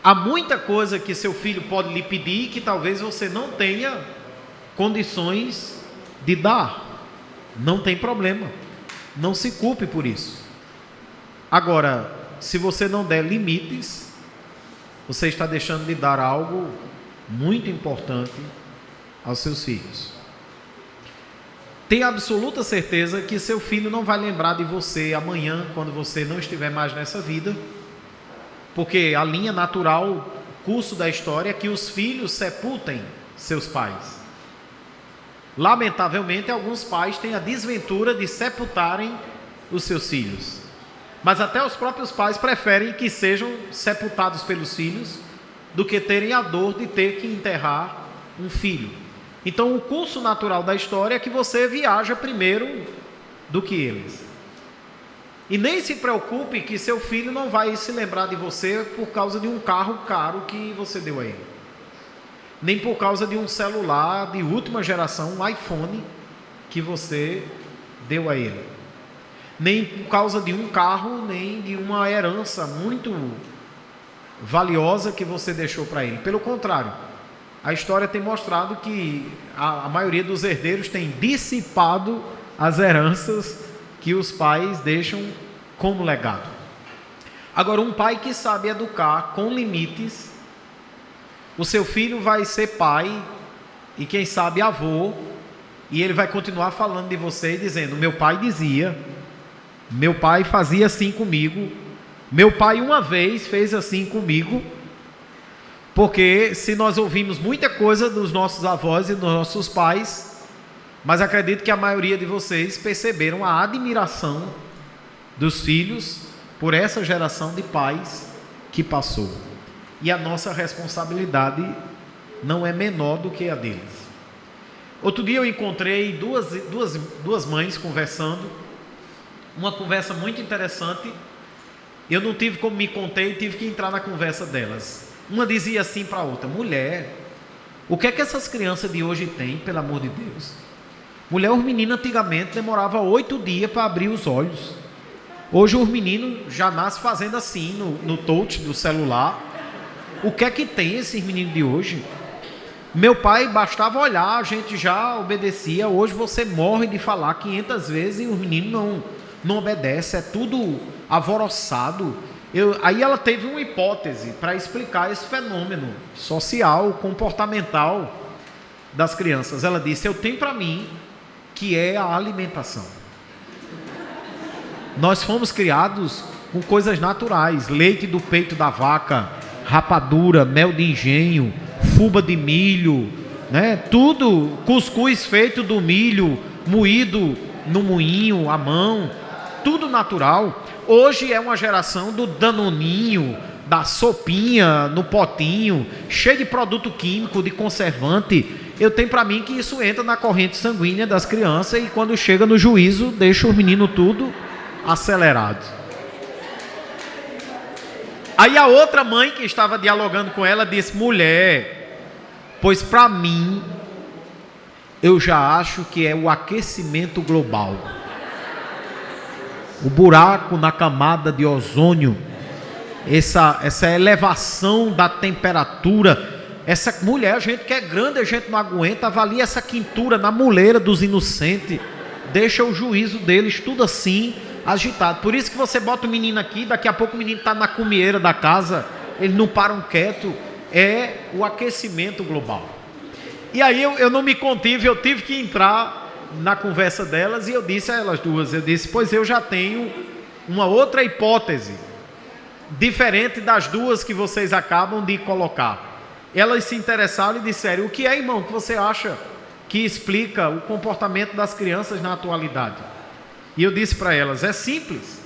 Há muita coisa que seu filho pode lhe pedir que talvez você não tenha condições de dar. Não tem problema. Não se culpe por isso. Agora, se você não der limites, você está deixando de dar algo muito importante aos seus filhos. Tenha absoluta certeza que seu filho não vai lembrar de você amanhã, quando você não estiver mais nessa vida, porque a linha natural, o curso da história é que os filhos sepultem seus pais. Lamentavelmente, alguns pais têm a desventura de sepultarem os seus filhos. Mas até os próprios pais preferem que sejam sepultados pelos filhos do que terem a dor de ter que enterrar um filho. Então, o curso natural da história é que você viaja primeiro do que eles. E nem se preocupe que seu filho não vai se lembrar de você por causa de um carro caro que você deu a ele. Nem por causa de um celular de última geração, um iPhone, que você deu a ele. Nem por causa de um carro, nem de uma herança muito valiosa que você deixou para ele. Pelo contrário, a história tem mostrado que a maioria dos herdeiros tem dissipado as heranças que os pais deixam como legado. Agora, um pai que sabe educar com limites, o seu filho vai ser pai e quem sabe avô, e ele vai continuar falando de você e dizendo: meu pai dizia, meu pai fazia assim comigo, meu pai uma vez fez assim comigo. Porque se nós ouvimos muita coisa dos nossos avós e dos nossos pais, mas acredito que a maioria de vocês perceberam a admiração dos filhos por essa geração de pais que passou. E a nossa responsabilidade não é menor do que a deles. Outro dia eu encontrei duas mães conversando, uma conversa muito interessante. Eu não tive como me conter e tive que entrar na conversa delas. Uma dizia assim para a outra: mulher, o que é que essas crianças de hoje têm, pelo amor de Deus? Mulher, os meninos antigamente demoravam 8 dias para abrir os olhos. Hoje os meninos já nascem fazendo assim no touch do celular. O que é que tem esses meninos de hoje? Meu pai bastava olhar, a gente já obedecia. Hoje você morre de falar 500 vezes e os meninos não obedecem. É tudo alvoroçado. Aí ela teve uma hipótese para explicar esse fenômeno social, comportamental das crianças. Ela disse: eu tenho para mim que é a alimentação. Nós fomos criados com coisas naturais: leite do peito da vaca, rapadura, mel de engenho, fubá de milho, né? Tudo, cuscuz feito do milho, moído no moinho, à mão, tudo natural. Hoje é uma geração do danoninho, da sopinha no potinho, cheio de produto químico, de conservante. Eu tenho para mim que isso entra na corrente sanguínea das crianças e quando chega no juízo, deixa os meninos tudo acelerado. Aí a outra mãe que estava dialogando com ela disse: mulher, pois para mim, eu já acho que é o aquecimento global. O buraco na camada de ozônio, essa elevação da temperatura. Essa mulher, a gente que é grande, a gente não aguenta. Avalia essa quintura na muleira dos inocentes, deixa o juízo deles tudo assim. agitado. Por isso que você bota o menino aqui, daqui a pouco o menino está na cumieira da casa, eles não param quieto. É o aquecimento global. E aí eu não me contive, eu tive que entrar na conversa delas e eu disse a elas duas, pois eu já tenho uma outra hipótese, diferente das duas que vocês acabam de colocar. Elas se interessaram e disseram: o que é, irmão, que você acha que explica o comportamento das crianças na atualidade? E eu disse para elas: é simples.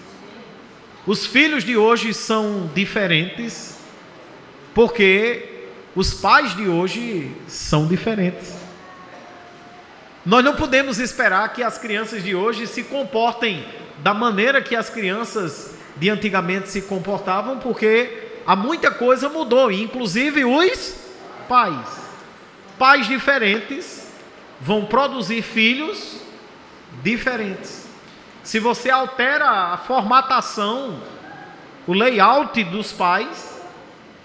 Os filhos de hoje são diferentes porque os pais de hoje são diferentes. Nós não podemos esperar que as crianças de hoje se comportem da maneira que as crianças de antigamente se comportavam, porque há muita coisa mudou, inclusive os pais. Pais diferentes vão produzir filhos diferentes. Se você altera a formatação, o layout dos pais,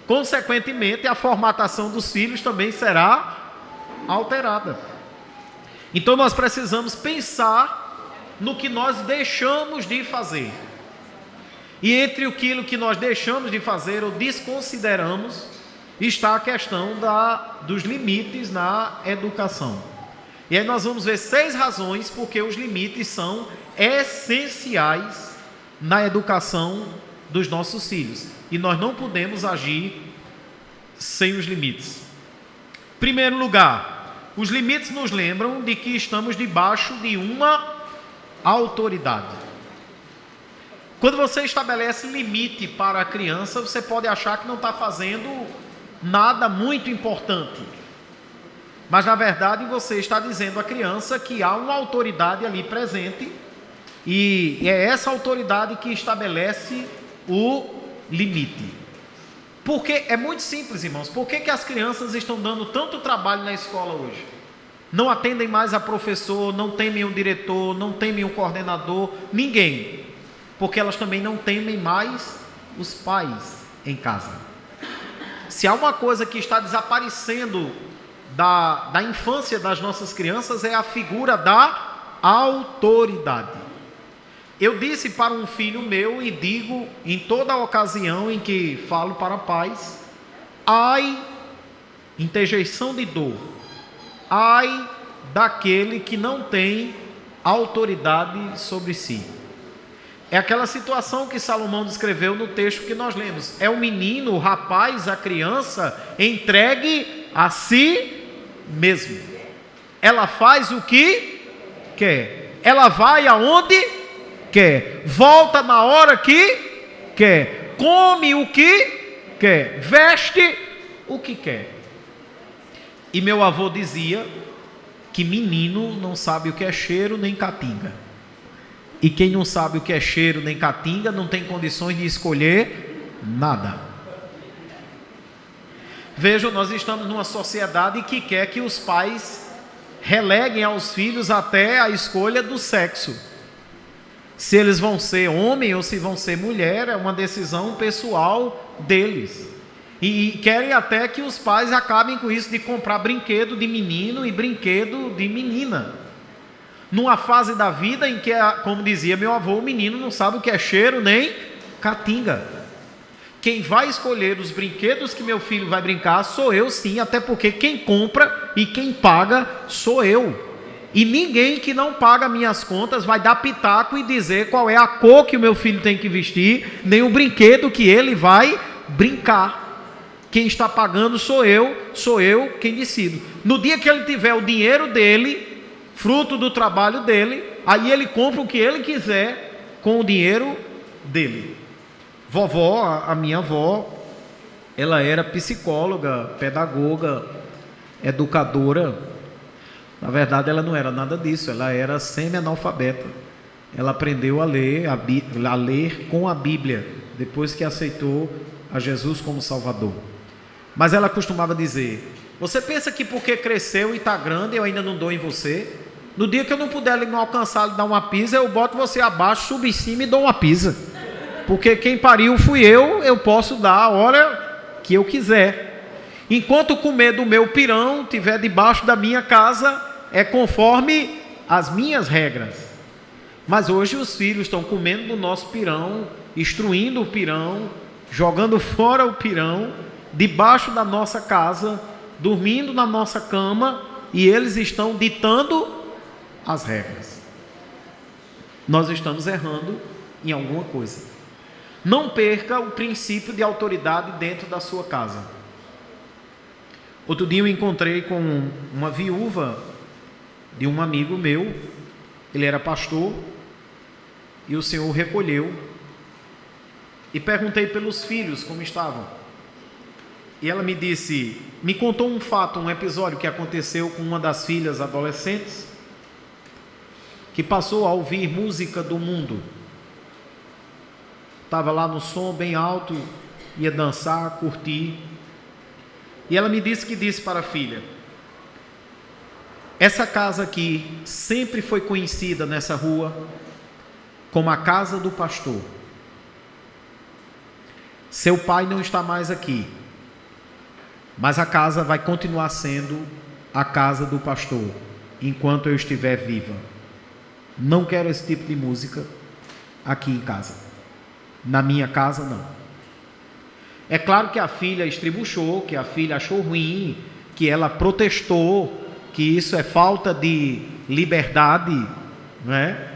consequentemente a formatação dos filhos também será alterada. Então nós precisamos pensar no que nós deixamos de fazer. E entre aquilo que nós deixamos de fazer ou desconsideramos, está a questão dos limites na educação. E aí nós vamos ver 6 razões porque os limites são essenciais na educação dos nossos filhos. E nós não podemos agir sem os limites. Em primeiro lugar, os limites nos lembram de que estamos debaixo de uma autoridade. Quando você estabelece limite para a criança, você pode achar que não está fazendo nada muito importante. Mas na verdade você está dizendo à criança que há uma autoridade ali presente e é essa autoridade que estabelece o limite. Porque é muito simples, irmãos. Por que as crianças estão dando tanto trabalho na escola hoje? Não atendem mais a professor, não temem o diretor, não temem o coordenador, ninguém. Porque elas também não temem mais os pais em casa. Se há uma coisa que está desaparecendo da infância das nossas crianças, é a figura da autoridade. Eu disse para um filho meu e digo em toda ocasião em que falo para pais: ai, interjeição de dor, ai daquele que não tem autoridade sobre si. É aquela situação que Salomão descreveu no texto que nós lemos. É o menino, o rapaz, a criança entregue a si mesmo. Ela faz o que quer. Ela vai aonde quer. Volta na hora que quer. Come o que quer. Veste o que quer. E meu avô dizia que menino não sabe o que é cheiro nem catinga. E quem não sabe o que é cheiro nem catinga não tem condições de escolher nada. Vejam, nós estamos numa sociedade que quer que os pais releguem aos filhos até a escolha do sexo. Se eles vão ser homem ou se vão ser mulher, é uma decisão pessoal deles. E querem até que os pais acabem com isso de comprar brinquedo de menino e brinquedo de menina. Numa fase da vida em que, como dizia meu avô, o menino não sabe o que é cheiro nem catinga. Quem vai escolher os brinquedos que meu filho vai brincar sou eu, sim, até porque quem compra e quem paga sou eu. E ninguém que não paga minhas contas vai dar pitaco e dizer qual é a cor que o meu filho tem que vestir, nem o brinquedo que ele vai brincar. Quem está pagando sou eu quem decido. No dia que ele tiver o dinheiro dele, fruto do trabalho dele, aí ele compra o que ele quiser com o dinheiro dele. Vovó, a minha avó, ela era psicóloga, pedagoga, educadora. Na verdade ela não era nada disso, ela era semi-analfabeta. Ela aprendeu a ler com a Bíblia, depois que aceitou a Jesus como Salvador. Mas ela costumava dizer: você pensa que porque cresceu e está grande eu ainda não dou em você? No dia que eu não puder não alcançar, dar uma pisa, eu boto você abaixo, subo em cima e dou uma pisa. Porque quem pariu fui eu posso dar a hora que eu quiser. Enquanto comer do meu pirão estiver debaixo da minha casa, é conforme as minhas regras. Mas hoje os filhos estão comendo no nosso pirão, instruindo o pirão, jogando fora o pirão, debaixo da nossa casa, dormindo na nossa cama, e eles estão ditando as regras. Nós estamos errando em alguma coisa. Não perca o princípio de autoridade dentro da sua casa. Outro dia eu encontrei com uma viúva de um amigo meu. Ele era pastor e o Senhor o recolheu, e perguntei pelos filhos como estavam, e ela me contou um fato, um episódio que aconteceu com uma das filhas adolescentes, que passou a ouvir música do mundo, estava lá no som bem alto, ia dançar, curtir, e ela me disse para a filha: essa casa aqui sempre foi conhecida nessa rua como a casa do pastor. Seu pai não está mais aqui, mas a casa vai continuar sendo a casa do pastor enquanto eu estiver viva. Não quero esse tipo de música aqui em casa. Na minha casa, não. É claro que a filha estribuchou, que a filha achou ruim, que ela protestou, que isso é falta de liberdade, não é?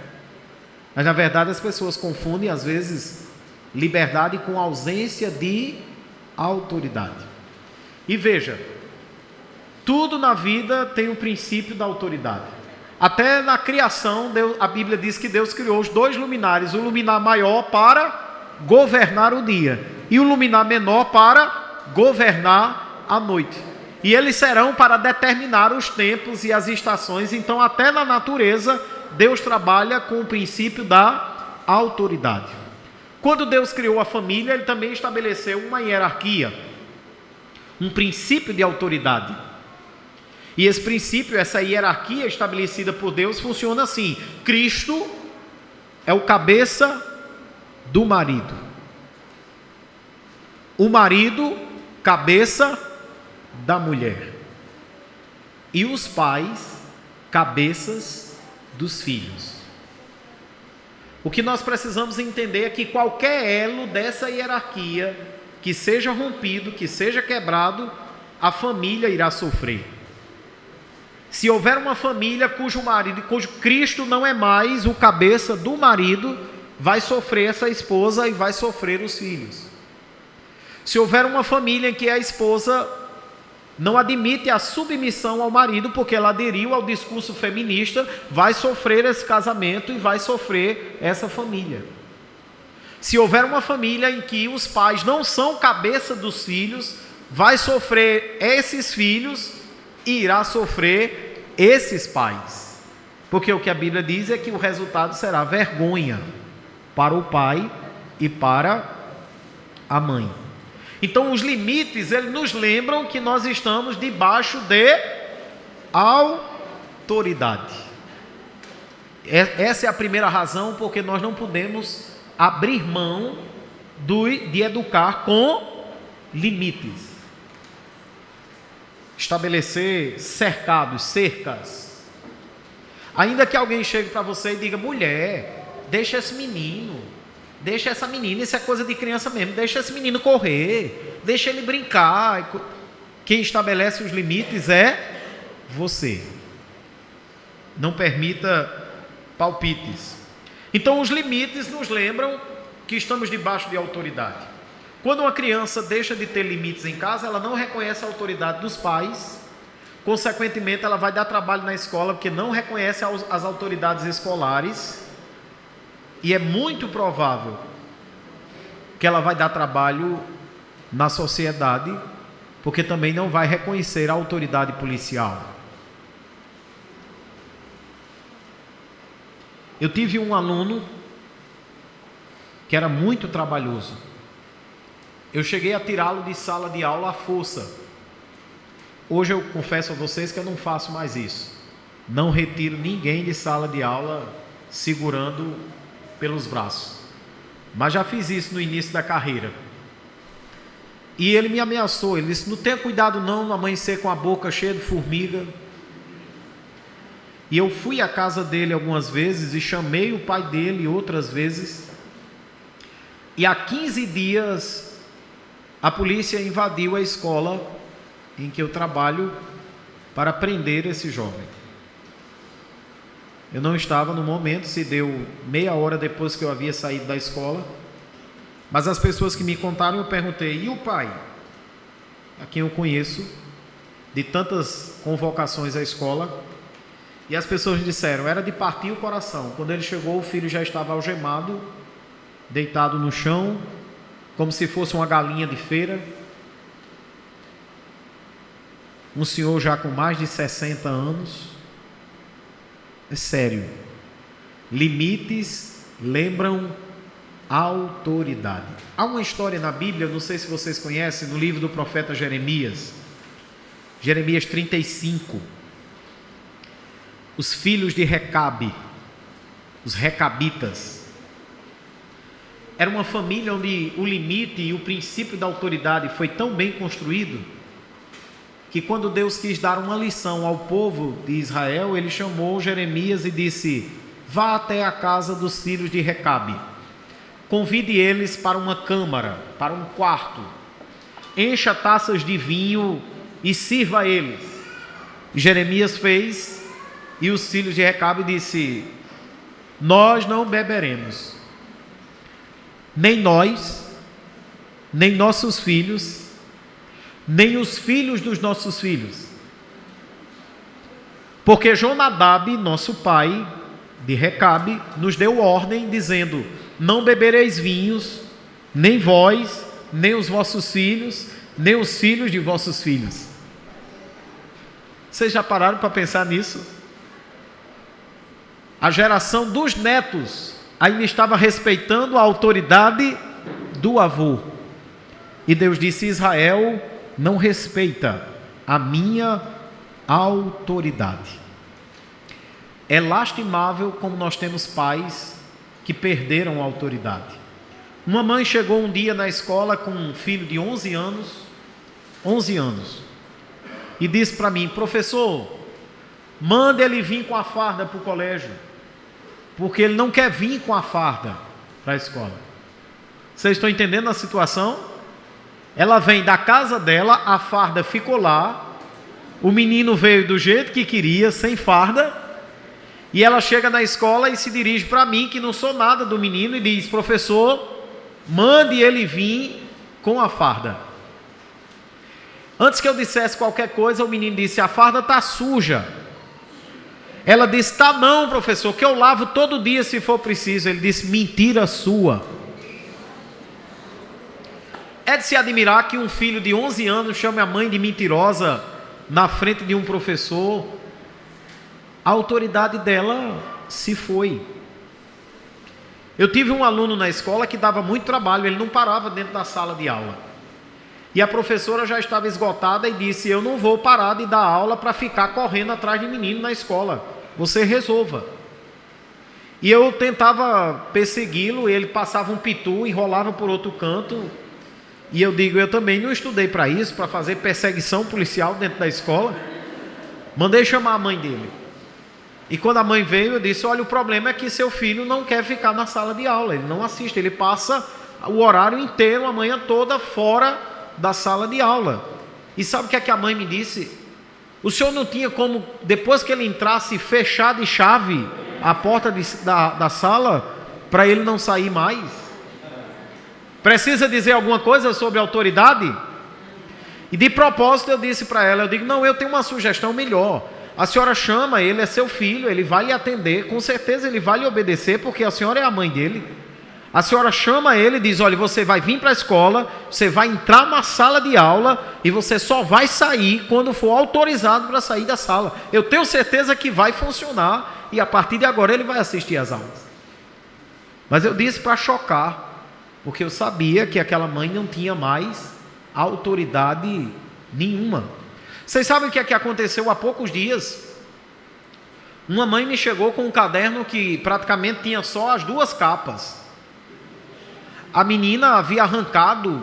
Mas na verdade as pessoas confundem às vezes liberdade com ausência de autoridade. E veja, tudo na vida tem o princípio da autoridade. Até na criação, a Bíblia diz que Deus criou os dois luminares, o luminar maior para governar o dia e o luminar menor para governar a noite. E eles serão para determinar os tempos e as estações. Então até na natureza Deus trabalha com o princípio da autoridade. Quando Deus criou a família, Ele também estabeleceu uma hierarquia, um princípio de autoridade. E esse princípio, essa hierarquia estabelecida por Deus funciona assim: Cristo é o cabeça do marido, o marido cabeça da mulher, e os pais cabeças dos filhos. O que nós precisamos entender é que qualquer elo dessa hierarquia que seja rompido, que seja quebrado, a família irá sofrer. Se houver uma família cujo Cristo não é mais o cabeça do marido, vai sofrer essa esposa e vai sofrer os filhos. Se houver uma família em que a esposa não admite a submissão ao marido, porque ela aderiu ao discurso feminista, vai sofrer esse casamento e vai sofrer essa família. Se houver uma família em que os pais não são cabeça dos filhos, vai sofrer esses filhos e irá sofrer esses pais. Porque o que a Bíblia diz é que o resultado será vergonha para o pai e para a mãe. Então os limites, eles nos lembram que nós estamos debaixo de autoridade. Essa é a primeira razão porque nós não podemos abrir mão de educar com limites. Estabelecer cercados, cercas. Ainda que alguém chegue para você e diga: mulher, deixa esse menino, deixa essa menina, isso é coisa de criança mesmo, deixa esse menino correr, deixa ele brincar. Quem estabelece os limites é você. Não permita palpites. Então os limites nos lembram que estamos debaixo de autoridade. Quando uma criança deixa de ter limites em casa, ela não reconhece a autoridade dos pais, consequentemente ela vai dar trabalho na escola, porque não reconhece as autoridades escolares, e é muito provável que ela vai dar trabalho na sociedade, porque também não vai reconhecer a autoridade policial. Eu tive um aluno que era muito trabalhoso. Eu cheguei a tirá-lo de sala de aula à força. Hoje eu confesso a vocês que eu não faço mais isso. Não retiro ninguém de sala de aula segurando pelos braços. Mas já fiz isso no início da carreira. E ele me ameaçou. Ele disse: não tenha cuidado não amanhecer com a boca cheia de formiga. E eu fui à casa dele algumas vezes e chamei o pai dele outras vezes. E há 15 dias a polícia invadiu a escola em que eu trabalho para prender esse jovem. Eu não estava no momento, se deu meia hora depois que eu havia saído da escola, mas as pessoas que me contaram, eu perguntei: e o pai? A quem eu conheço, de tantas convocações à escola, e as pessoas disseram: era de partir o coração. Quando ele chegou, o filho já estava algemado, deitado no chão, como se fosse uma galinha de feira. Um senhor já com mais de 60 anos. É sério. Limites lembram autoridade. Há uma história na Bíblia, não sei se vocês conhecem, no livro do profeta Jeremias. Jeremias 35. Os filhos de Recabe, os recabitas. Era uma família onde o limite e o princípio da autoridade foi tão bem construído que quando Deus quis dar uma lição ao povo de Israel, ele chamou Jeremias e disse: vá até a casa dos filhos de Recabe, convide eles para uma câmara, para um quarto, encha taças de vinho e sirva a eles. Jeremias fez, e os filhos de Recabe disse: nós não beberemos, nem nós, nem nossos filhos, nem os filhos dos nossos filhos, porque Jonadab, nosso pai de Recabe, nos deu ordem dizendo: não bebereis vinhos, nem vós, nem os vossos filhos, nem os filhos de vossos filhos. Vocês já pararam para pensar nisso? A geração dos netos ainda estava respeitando a autoridade do avô, e Deus disse: Israel não respeita a minha autoridade. É lastimável como nós temos pais que perderam a autoridade. Uma mãe chegou um dia na escola com um filho de 11 anos, e disse para mim: professor, manda ele vir com a farda para o colégio, porque ele não quer vir com a farda para a escola. Vocês estão entendendo a situação? Ela vem da casa dela, a farda ficou lá, o menino veio do jeito que queria, sem farda, e ela chega na escola e se dirige para mim, que não sou nada do menino, e diz: professor, mande ele vir com a farda. Antes que eu dissesse qualquer coisa, o menino disse: a farda está suja. Ela disse: tá não, professor, que eu lavo todo dia se for preciso. Ele disse: mentira sua. É de se admirar que um filho de 11 anos chame a mãe de mentirosa na frente de um professor. A autoridade dela se foi. Eu tive um aluno na escola que dava muito trabalho, ele não parava dentro da sala de aula. E a professora já estava esgotada e disse: eu não vou parar de dar aula para ficar correndo atrás de menino na escola, você resolva. E eu tentava persegui-lo, ele passava um pitu, enrolava por outro canto. E eu digo: eu também não estudei para isso, para fazer perseguição policial dentro da escola. Mandei chamar a mãe dele. E quando a mãe veio, eu disse: olha, o problema é que seu filho não quer ficar na sala de aula, ele não assiste, ele passa o horário inteiro, a manhã toda, fora da sala de aula. E sabe o que é que a mãe me disse? O senhor não tinha como, depois que ele entrasse, fechar de chave a porta da sala, para ele não sair mais? Precisa dizer alguma coisa sobre autoridade? E de propósito eu disse para ela, eu digo: não, eu tenho uma sugestão melhor. A senhora chama ele, é seu filho, ele vai lhe atender, com certeza ele vai lhe obedecer, porque a senhora é a mãe dele. A senhora chama ele e diz: olha, você vai vir para a escola, você vai entrar na sala de aula e você só vai sair quando for autorizado para sair da sala. Eu tenho certeza que vai funcionar e a partir de agora ele vai assistir às aulas. Mas eu disse para chocar, porque eu sabia que aquela mãe não tinha mais autoridade nenhuma. Vocês sabem o que é que aconteceu há poucos dias? Uma mãe me chegou com um caderno que praticamente tinha só as duas capas. A menina havia arrancado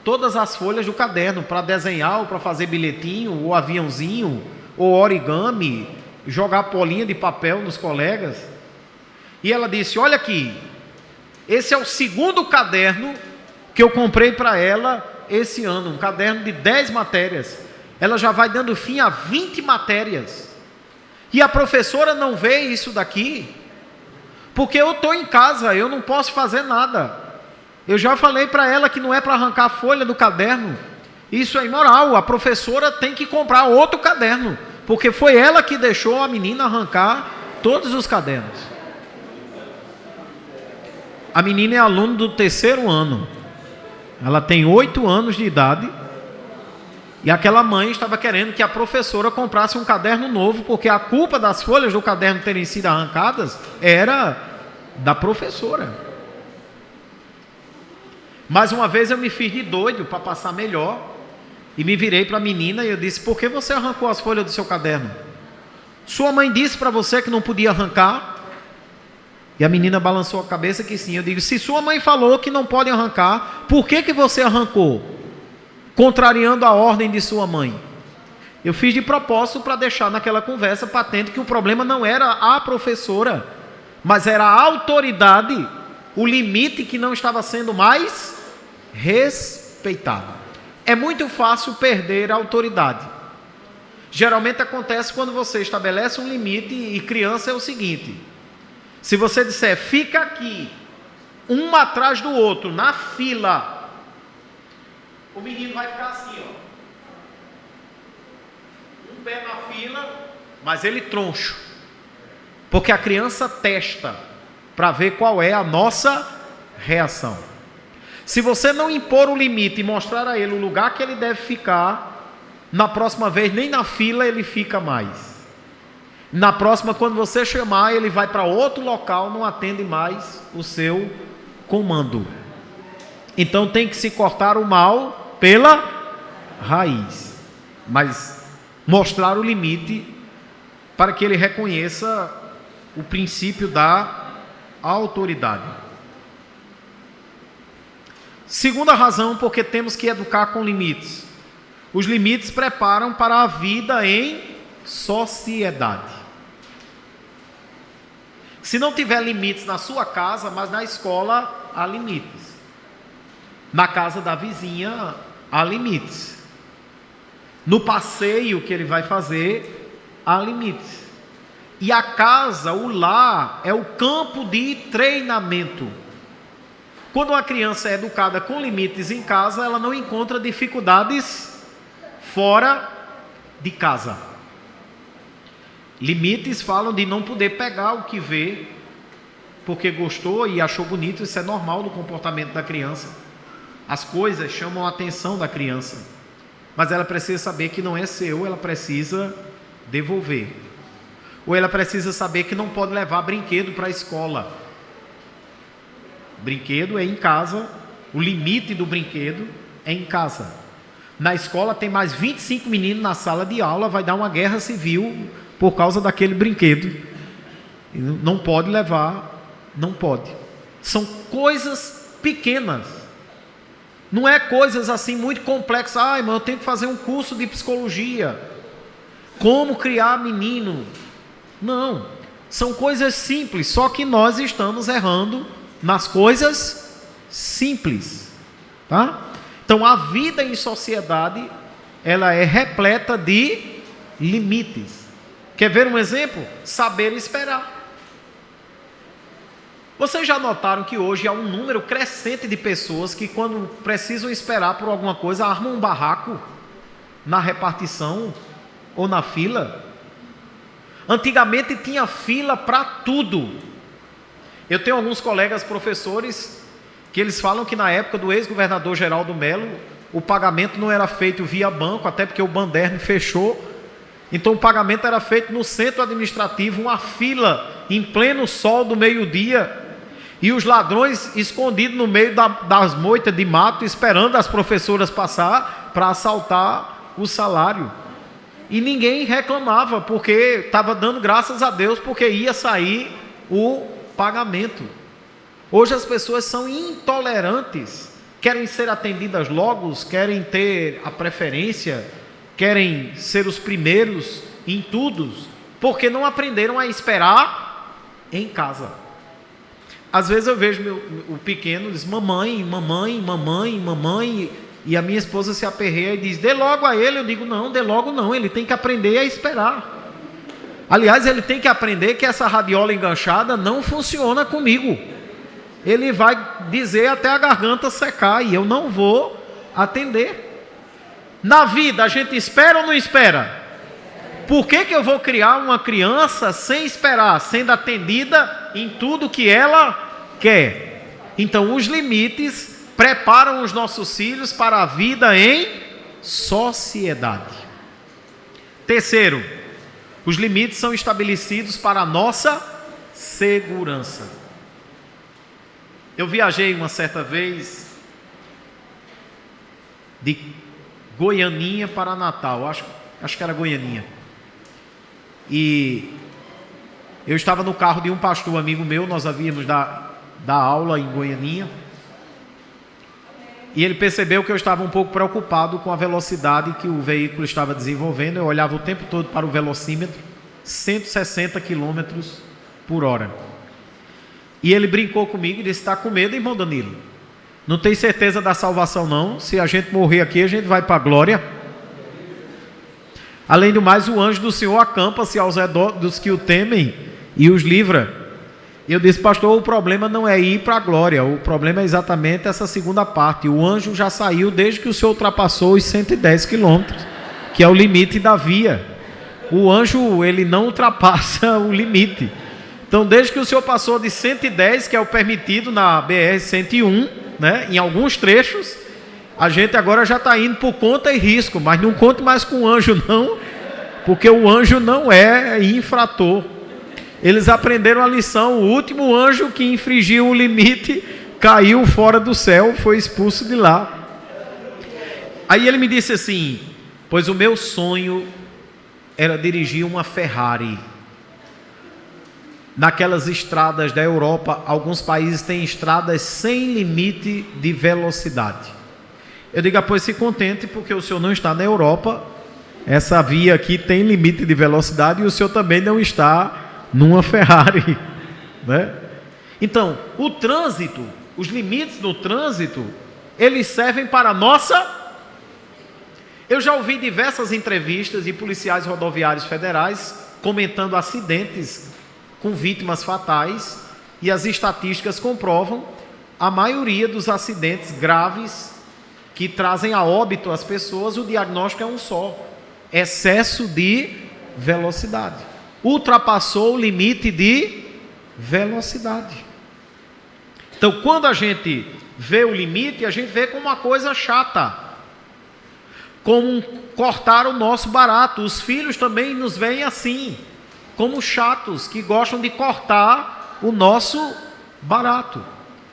todas as folhas do caderno para desenhar, ou para fazer bilhetinho, ou aviãozinho, ou origami, jogar bolinha de papel nos colegas. E ela disse: olha aqui, esse é o segundo caderno que eu comprei para ela esse ano, um caderno de 10 matérias. Ela já vai dando fim a 20 matérias. E a professora não vê isso daqui, porque eu estou em casa, eu não posso fazer nada. Eu já falei para ela que não é para arrancar a folha do caderno. Isso é imoral, a professora tem que comprar outro caderno, porque foi ela que deixou a menina arrancar todos os cadernos. A menina é aluna do 3º ano. Ela tem 8 anos de idade. E aquela mãe estava querendo que a professora comprasse um caderno novo, porque a culpa das folhas do caderno terem sido arrancadas era da professora. Mais uma vez eu me fiz de doido para passar melhor. E me virei para a menina e eu disse: por que você arrancou as folhas do seu caderno? Sua mãe disse para você que não podia arrancar? E a menina balançou a cabeça que sim. Eu digo: se sua mãe falou que não pode arrancar, por que você arrancou? Contrariando a ordem de sua mãe. Eu fiz de propósito para deixar naquela conversa patente que o problema não era a professora, mas era a autoridade, o limite que não estava sendo mais respeitado. É muito fácil perder a autoridade. Geralmente acontece quando você estabelece um limite, e criança é o seguinte: se você disser fica aqui, um atrás do outro, na fila, o menino vai ficar assim, ó, um pé na fila, mas ele troncho, porque a criança testa para ver qual é a nossa reação. Se você não impor o limite e mostrar a ele o lugar que ele deve ficar, na próxima vez nem na fila ele fica mais. Na próxima, quando você chamar, ele vai para outro local, não atende mais o seu comando. Então tem que se cortar o mal pela raiz, mas mostrar o limite para que ele reconheça o princípio da autoridade. Segunda razão, porque temos que educar com limites. Os limites preparam para a vida em sociedade. Se não tiver limites na sua casa, mas na escola há limites. Na casa da vizinha há limites. No passeio que ele vai fazer há limites. E a casa, o lar, é o campo de treinamento. Quando uma criança é educada com limites em casa, ela não encontra dificuldades fora de casa. Limites falam de não poder pegar o que vê, porque gostou e achou bonito. Isso é normal no comportamento da criança. As coisas chamam a atenção da criança, mas ela precisa saber que não é seu, ela precisa devolver. Ou ela precisa saber que não pode levar brinquedo para a escola. Brinquedo é em casa, o limite do brinquedo é em casa. Na escola tem mais 25 meninos na sala de aula, vai dar uma guerra civil por causa daquele brinquedo. Não pode levar, não pode. São coisas pequenas. Não é coisas assim muito complexas. Ah, irmão, eu tenho que fazer um curso de psicologia. Como criar menino? Não. São coisas simples, só que nós estamos errando nas coisas simples, tá? Então a vida em sociedade, ela é repleta de limites. Quer ver um exemplo? Saber esperar. Vocês já notaram que hoje há um número crescente de pessoas que, quando precisam esperar por alguma coisa, armam um barraco na repartição ou na fila? Antigamente tinha fila para tudo. Eu tenho alguns colegas professores que eles falam que na época do ex-governador Geraldo Mello, o pagamento não era feito via banco, até porque o Banderno fechou. Então o pagamento era feito no centro administrativo, uma fila em pleno sol do meio-dia, e os ladrões escondidos no meio das moitas de mato, esperando as professoras passar para assaltar o salário. E ninguém reclamava, porque estava dando graças a Deus, porque ia sair o pagamento. Hoje as pessoas são intolerantes, querem ser atendidas logo, querem ter a preferência, querem ser os primeiros em tudo, porque não aprenderam a esperar em casa. Às vezes eu vejo o pequeno diz: mamãe, mamãe, mamãe, mamãe, e a minha esposa se aperreia e diz: dê logo a ele. Eu digo: não, dê logo não, ele tem que aprender a esperar. Aliás, ele tem que aprender que essa radiola enganchada não funciona comigo. Ele vai dizer até a garganta secar e eu não vou atender. Na vida a gente espera ou não espera? Por que eu vou criar uma criança sem esperar, sendo atendida em tudo que ela quer? Então os limites preparam os nossos filhos para a vida em sociedade. Terceiro, os limites são estabelecidos para a nossa segurança. Eu viajei uma certa vez de Goianinha para Natal, acho que era Goianinha. E eu estava no carro de um pastor amigo meu, nós havíamos dar aula em Goianinha. E ele percebeu que eu estava um pouco preocupado com a velocidade que o veículo estava desenvolvendo. Eu olhava o tempo todo para o velocímetro, 160 km por hora. E ele brincou comigo e disse: está com medo, irmão Danilo? Não tem certeza da salvação não? Se a gente morrer aqui, a gente vai para a glória. Além do mais, o anjo do Senhor acampa-se aos redor dos que o temem e os livra. E eu disse: pastor, o problema não é ir para a glória, o problema é exatamente essa segunda parte. O anjo já saiu desde que o senhor ultrapassou os 110 quilômetros, que é o limite da via. O anjo, ele não ultrapassa o limite. Então, desde que o senhor passou de 110, que é o permitido na BR-101, né, em alguns trechos, a gente agora já está indo por conta e risco, mas não conte mais com o anjo não, porque o anjo não é infrator. Eles aprenderam a lição. O último anjo que infringiu o limite caiu fora do céu, foi expulso de lá. Aí ele me disse assim: pois o meu sonho era dirigir uma Ferrari. Naquelas estradas da Europa, alguns países têm estradas sem limite de velocidade. Eu digo: pois se contente, porque o senhor não está na Europa. Essa via aqui tem limite de velocidade e o senhor também não está numa Ferrari, né? Então, o trânsito, os limites do trânsito, eles servem para a nossa... Eu já ouvi diversas entrevistas de policiais rodoviários federais comentando acidentes com vítimas fatais, e as estatísticas comprovam a maioria dos acidentes graves que trazem a óbito as pessoas. O diagnóstico é um só: excesso de velocidade. Ultrapassou o limite de velocidade. Então, quando a gente vê o limite, a gente vê como uma coisa chata, como cortar o nosso barato. Os filhos também nos veem assim, como chatos, que gostam de cortar o nosso barato.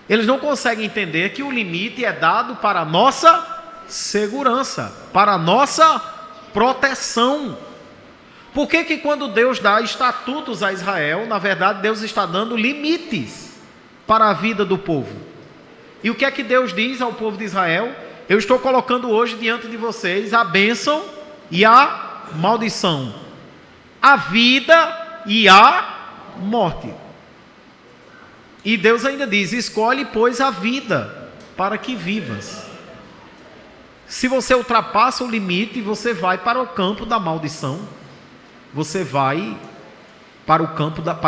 Eles não conseguem entender que o limite é dado para a nossa segurança, para a nossa proteção. Por que quando Deus dá estatutos a Israel, na verdade Deus está dando limites para a vida do povo? E o que é que Deus diz ao povo de Israel? Eu estou colocando hoje diante de vocês a bênção e a maldição, a vida e a morte. E Deus ainda diz: escolhe, pois, a vida para que vivas. Se você ultrapassa o limite, você vai para o campo da maldição. Você vai para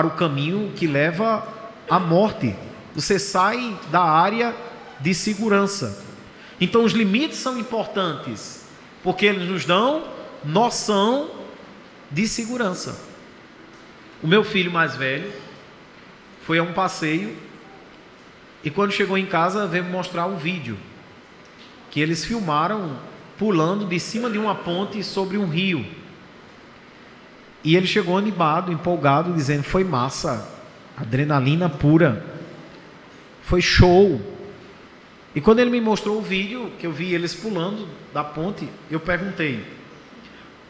o caminho que leva à morte. Você sai da área de segurança. Então os limites são importantes, porque eles nos dão noção de segurança. O meu filho mais velho foi a um passeio e quando chegou em casa veio me mostrar um vídeo que eles filmaram pulando de cima de uma ponte sobre um rio. E ele chegou animado, empolgado, dizendo: foi massa, adrenalina pura, foi show. E quando ele me mostrou o vídeo, que eu vi eles pulando da ponte, eu perguntei: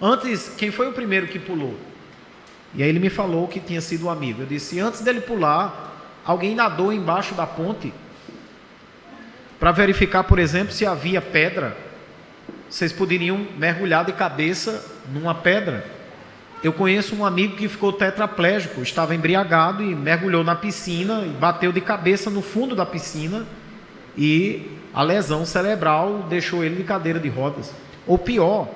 antes, quem foi o primeiro que pulou? E aí ele me falou que tinha sido um amigo. Eu disse: antes dele pular, alguém nadou embaixo da ponte para verificar, por exemplo, se havia pedra. Vocês poderiam mergulhar de cabeça numa pedra. Eu conheço um amigo que ficou tetraplégico, estava embriagado e mergulhou na piscina e bateu de cabeça no fundo da piscina e a lesão cerebral deixou ele de cadeira de rodas. Ou pior,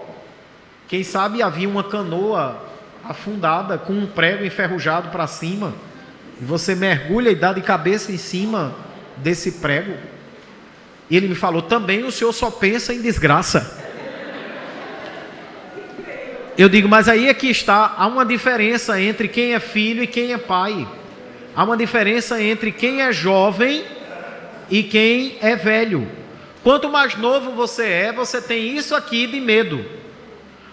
quem sabe havia uma canoa afundada com um prego enferrujado para cima e você mergulha e dá de cabeça em cima desse prego. E ele me falou, também o senhor só pensa em desgraça. Eu digo, mas aí é que está, há uma diferença entre quem é filho e quem é pai. Há uma diferença entre quem é jovem e quem é velho. Quanto mais novo você tem isso aqui de medo.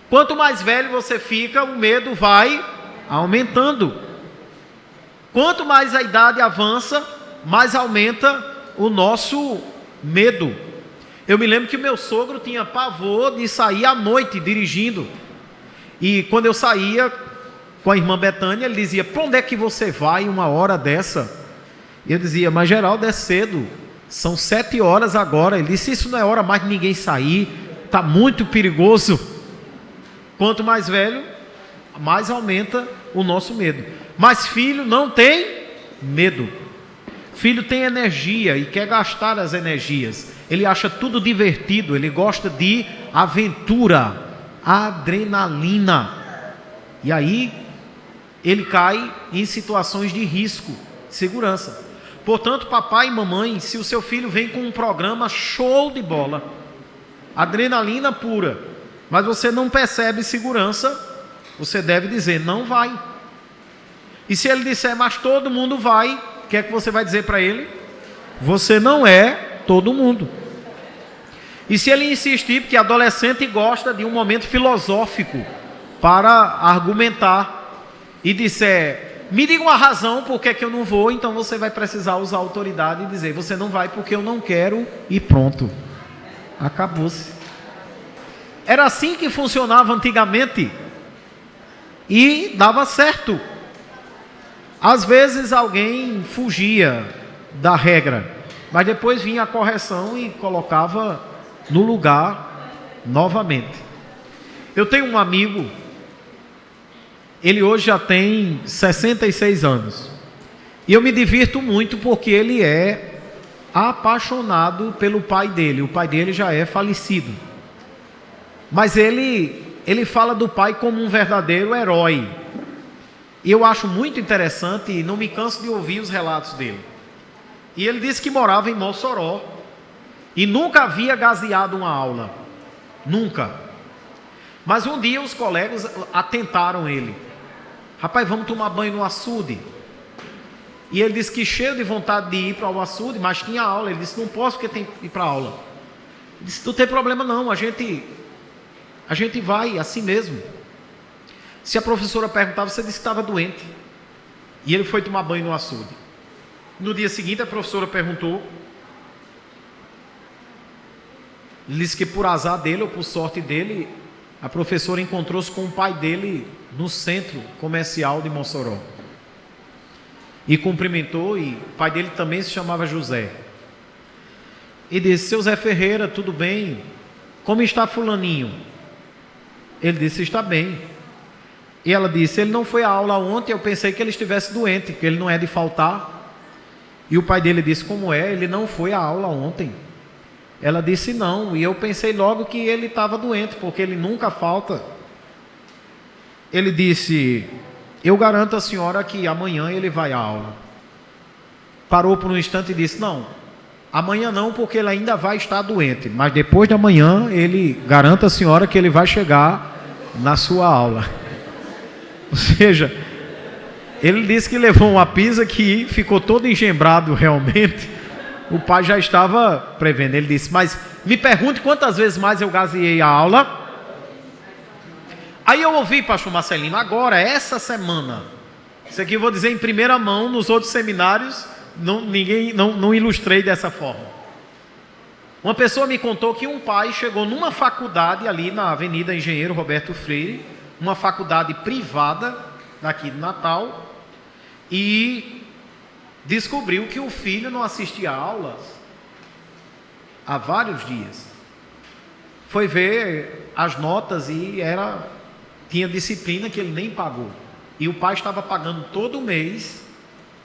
Quanto mais velho você fica, o medo vai aumentando. Quanto mais a idade avança, mais aumenta o nosso medo. Eu me lembro que o meu sogro tinha pavor de sair à noite dirigindo. E quando eu saía com a irmã Betânia, ele dizia, para onde é que você vai uma hora dessa? E eu dizia, mas Geraldo, é cedo, são 7 horas agora. Ele disse, isso não é hora mais de ninguém sair, está muito perigoso. Quanto mais velho, mais aumenta o nosso medo. Mas filho não tem medo. Filho tem energia e quer gastar as energias. Ele acha tudo divertido, ele gosta de aventura, adrenalina. E aí ele cai em situações de risco, segurança. Portanto, papai e mamãe, se o seu filho vem com um programa show de bola, adrenalina pura, mas você não percebe segurança, você deve dizer, não vai. E se ele disser, mas todo mundo vai, o que é que você vai dizer para ele? Você não é todo mundo. E se ele insistir, porque adolescente gosta de um momento filosófico para argumentar e disser, me diga uma razão por que eu não vou, então você vai precisar usar autoridade e dizer, você não vai porque eu não quero e pronto. Acabou-se. Era assim que funcionava antigamente e dava certo. Às vezes alguém fugia da regra, mas depois vinha a correção e colocava no lugar novamente. Eu tenho um amigo, ele hoje já tem 66 anos, e eu me divirto muito porque ele é apaixonado pelo pai dele. O pai dele já é falecido, mas ele fala do pai como um verdadeiro herói, e eu acho muito interessante e não me canso de ouvir os relatos dele. E ele disse que morava em Mossoró e nunca havia gazeado uma aula, nunca. Mas um dia os colegas atentaram ele, rapaz, vamos tomar banho no açude. E ele disse que cheio de vontade de ir para o açude, mas tinha aula. Ele disse, não posso porque tem que ir para a aula. Ele disse, não tem problema não, a gente vai assim mesmo. Se a professora perguntava, você disse que estava doente. E ele foi tomar banho no açude. No dia seguinte a professora perguntou, ele disse que por azar dele ou por sorte dele, a professora encontrou-se com o pai dele no centro comercial de Mossoró. E cumprimentou, e o pai dele também se chamava José. E disse, seu Zé Ferreira, tudo bem? Como está fulaninho? Ele disse, está bem. E ela disse, ele não foi à aula ontem, eu pensei que ele estivesse doente, porque ele não é de faltar. E o pai dele disse, como é? Ele não foi à aula ontem. Ela disse, não, e eu pensei logo que ele estava doente, porque ele nunca falta. Ele disse, eu garanto à senhora que amanhã ele vai à aula. Parou por um instante e disse, não, amanhã não, porque ele ainda vai estar doente, mas depois de amanhã, ele garanta à senhora que ele vai chegar na sua aula. Ou seja, ele disse que levou uma pisa que ficou todo engembrado realmente. O pai já estava prevendo. Ele disse, mas me pergunte quantas vezes mais eu gazeei a aula. Aí eu ouvi, pastor Marcelino, agora, essa semana, isso aqui eu vou dizer em primeira mão, nos outros seminários, não ilustrei dessa forma. Uma pessoa me contou que um pai chegou numa faculdade ali na Avenida Engenheiro Roberto Freire, uma faculdade privada daqui de Natal, e descobriu que o filho não assistia a aulas há vários dias. Foi ver as notas e tinha disciplina que ele nem pagou. E o pai estava pagando todo mês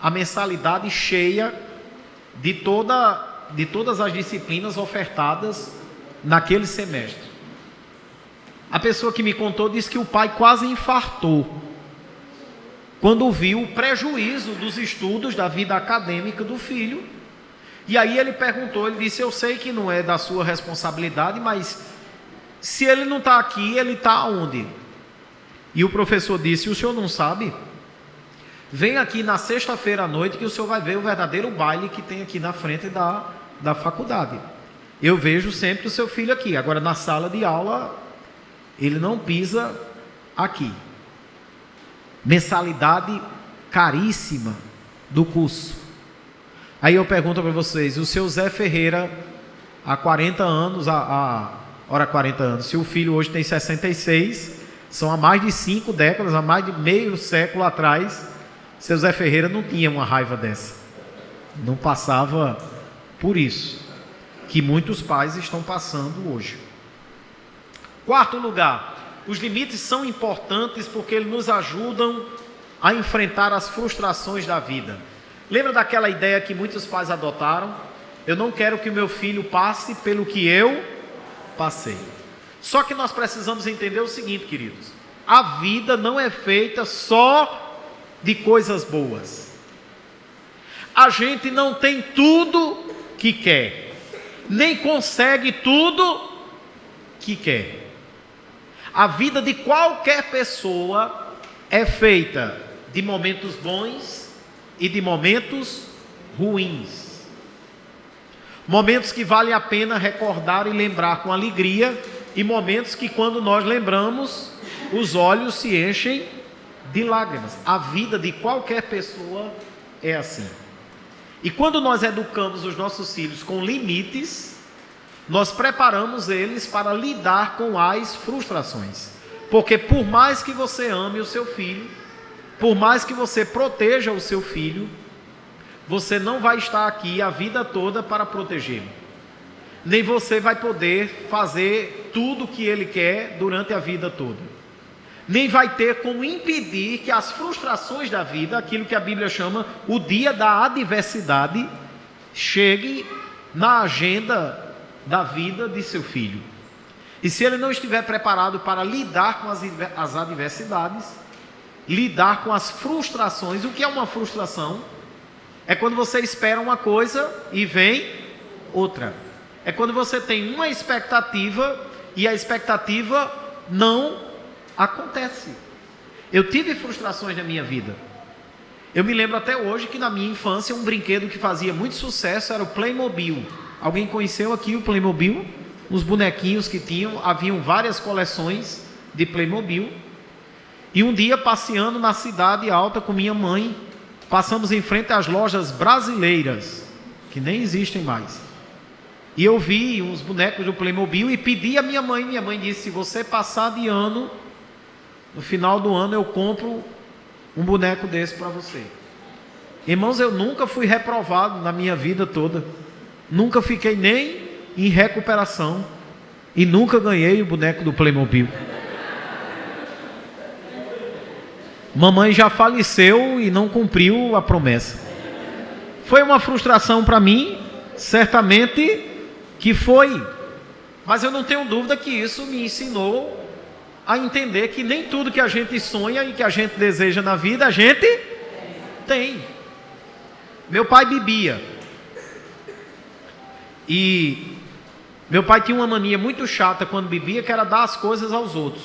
a mensalidade cheia de todas as disciplinas ofertadas naquele semestre. A pessoa que me contou disse que o pai quase infartou quando viu o prejuízo dos estudos da vida acadêmica do filho. E aí ele perguntou, ele disse: eu sei que não é da sua responsabilidade, mas se ele não está aqui, ele está onde? E o professor disse: o senhor não sabe? Vem aqui na sexta-feira à noite que o senhor vai ver o verdadeiro baile que tem aqui na frente da faculdade. Eu vejo sempre o seu filho aqui. Agora, na sala de aula, ele não pisa aqui. Mensalidade caríssima do curso. Aí eu pergunto para vocês: o seu Zé Ferreira, há 40 anos, ora 40 anos, se o filho hoje tem 66, são há mais de 5 décadas, há mais de meio século atrás, seu Zé Ferreira não tinha uma raiva dessa. Não passava por isso que muitos pais estão passando hoje. Quarto lugar, os limites são importantes porque eles nos ajudam a enfrentar as frustrações da vida. Lembra daquela ideia que muitos pais adotaram? Eu não quero que o meu filho passe pelo que eu passei. Só que nós precisamos entender o seguinte, queridos: a vida não é feita só de coisas boas. A gente não tem tudo que quer, nem consegue tudo que quer. A vida de qualquer pessoa é feita de momentos bons e de momentos ruins. Momentos que vale a pena recordar e lembrar com alegria, e momentos que, quando nós lembramos, os olhos se enchem de lágrimas. A vida de qualquer pessoa é assim. E quando nós educamos os nossos filhos com limites, nós preparamos eles para lidar com as frustrações. Porque por mais que você ame o seu filho, por mais que você proteja o seu filho, você não vai estar aqui a vida toda para protegê-lo. Nem você vai poder fazer tudo o que ele quer durante a vida toda. Nem vai ter como impedir que as frustrações da vida, aquilo que a Bíblia chama o dia da adversidade, chegue na agenda da vida de seu filho. E se ele não estiver preparado para lidar com as adversidades, lidar com as frustrações. O que é uma frustração? É quando você espera uma coisa e vem outra. É quando você tem uma expectativa e a expectativa não acontece. Eu tive frustrações na minha vida. Eu me lembro até hoje que na minha infância um brinquedo que fazia muito sucesso era o Playmobil. Alguém conheceu aqui o Playmobil? Os bonequinhos que tinham, haviam várias coleções de Playmobil. E um dia, passeando na cidade alta com minha mãe, passamos em frente às lojas brasileiras, que nem existem mais. E eu vi uns bonecos do Playmobil e pedi à minha mãe. Minha mãe disse: se você passar de ano, no final do ano eu compro um boneco desse para você. Irmãos, eu nunca fui reprovado na minha vida toda. Nunca fiquei nem em recuperação. E nunca ganhei o boneco do Playmobil. Mamãe já faleceu e não cumpriu a promessa. Foi uma frustração para mim, certamente que foi. Mas eu não tenho dúvida que isso me ensinou a entender que nem tudo que a gente sonha e que a gente deseja na vida, a gente tem. Meu pai bebia. E meu pai tinha uma mania muito chata quando bebia, que era dar as coisas aos outros.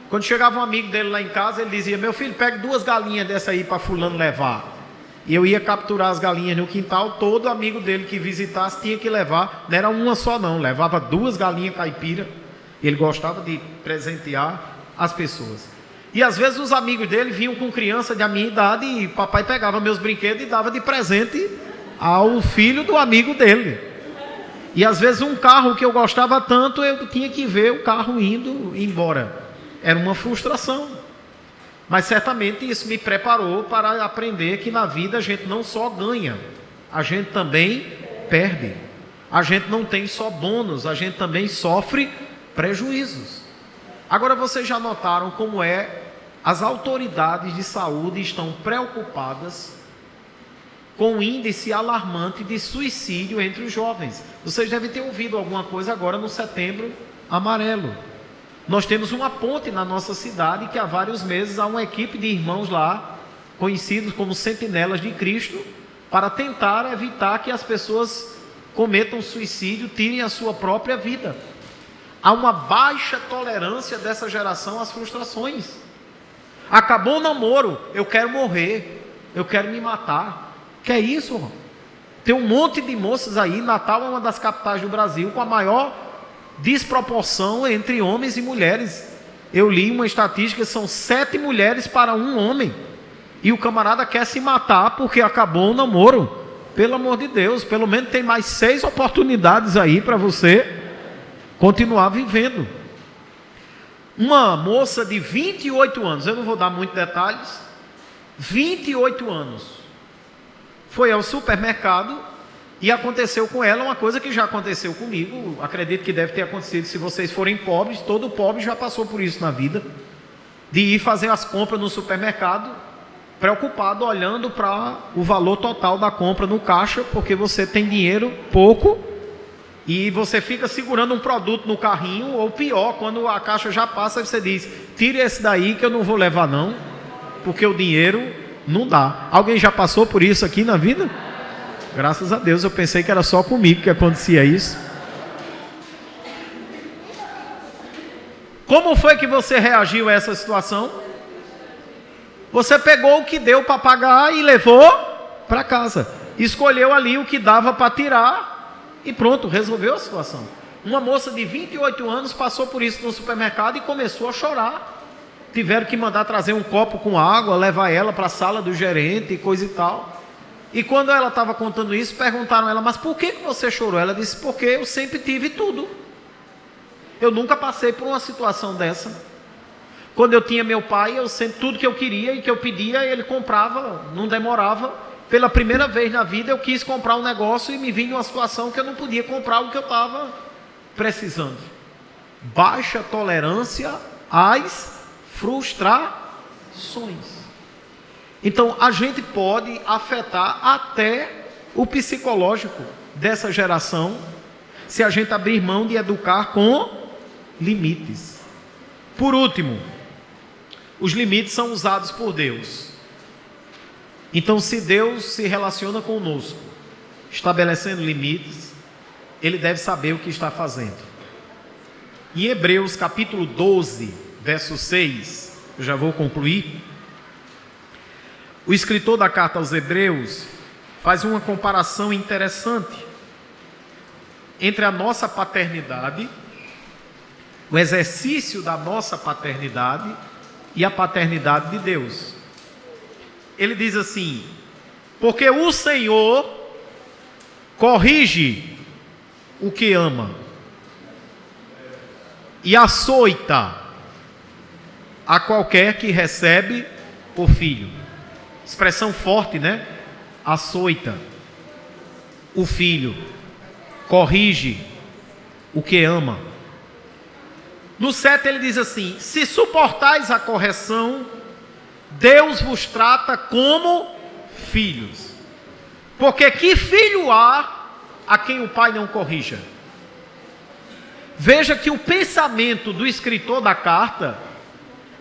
Quando chegava um amigo dele lá em casa, ele dizia: meu filho, pega 2 galinhas dessa aí para fulano levar. E eu ia capturar as galinhas no quintal. Todo amigo dele que visitasse tinha que levar. Não era uma só não, levava 2 galinhas caipira. Ele gostava de presentear as pessoas. E às vezes os amigos dele vinham com criança da minha idade, e papai pegava meus brinquedos e dava de presente ao filho do amigo dele. E às vezes um carro que eu gostava tanto, eu tinha que ver o carro indo embora. Era uma frustração. Mas certamente isso me preparou para aprender que na vida a gente não só ganha, a gente também perde. A gente não tem só bônus, a gente também sofre prejuízos. Agora vocês já notaram como as autoridades de saúde estão preocupadas com o índice alarmante de suicídio entre os jovens. Vocês devem ter ouvido alguma coisa agora no Setembro Amarelo. Nós temos uma ponte na nossa cidade que há vários meses há uma equipe de irmãos lá, conhecidos como Sentinelas de Cristo, para tentar evitar que as pessoas cometam suicídio, tirem a sua própria vida. Há uma baixa tolerância dessa geração às frustrações. Acabou o namoro, eu quero morrer, eu quero me matar. Que é isso, irmão? Tem um monte de moças aí. Natal é uma das capitais do Brasil com a maior desproporção entre homens e mulheres. Eu li uma estatística, são 7 mulheres para um homem. E o camarada quer se matar porque acabou o namoro. Pelo amor de Deus, pelo menos tem mais 6 oportunidades aí para você continuar vivendo. Uma moça de 28 anos, eu não vou dar muitos detalhes, 28 anos, foi ao supermercado e aconteceu com ela uma coisa que já aconteceu comigo, acredito que deve ter acontecido se vocês forem pobres, todo pobre já passou por isso na vida, de ir fazer as compras no supermercado, preocupado, olhando para o valor total da compra no caixa, porque você tem dinheiro pouco, e você fica segurando um produto no carrinho, ou pior, quando a caixa já passa, você diz, tire esse daí que eu não vou levar não, porque o dinheiro não dá. Alguém já passou por isso aqui na vida? Graças a Deus, eu pensei que era só comigo que acontecia isso. Como foi que você reagiu a essa situação? Você pegou o que deu para pagar e levou para casa. Escolheu ali o que dava para tirar e pronto, resolveu a situação. Uma moça de 28 anos passou por isso no supermercado e começou a chorar. Tiveram que mandar trazer um copo com água, levar ela para a sala do gerente e coisa e tal. E quando ela estava contando isso, perguntaram a ela, mas por que você chorou? Ela disse, porque eu sempre tive tudo. Eu nunca passei por uma situação dessa. Quando eu tinha meu pai, eu sempre, tudo que eu queria e que eu pedia, ele comprava, não demorava. Pela primeira vez na vida, eu quis comprar um negócio e me vi numa situação que eu não podia comprar o que eu estava precisando. Baixa tolerância às frustrações. Então, a gente pode afetar até o psicológico dessa geração, se a gente abrir mão de educar com limites. Por último, os limites são usados por Deus. Então, se Deus se relaciona conosco, estabelecendo limites, Ele deve saber o que está fazendo. Em Hebreus capítulo 12, verso 6, eu já vou concluir. O escritor da carta aos Hebreus faz uma comparação interessante entre a nossa paternidade, o exercício da nossa paternidade e a paternidade de Deus. Ele diz assim, porque o Senhor corrige o que ama e açoita a qualquer que recebe por filho. Expressão forte, né? Açoita o filho, corrige o que ama. No 7 ele diz assim, se suportais a correção, Deus vos trata como filhos. Porque que filho há a quem o pai não corrija? Veja que o pensamento do escritor da carta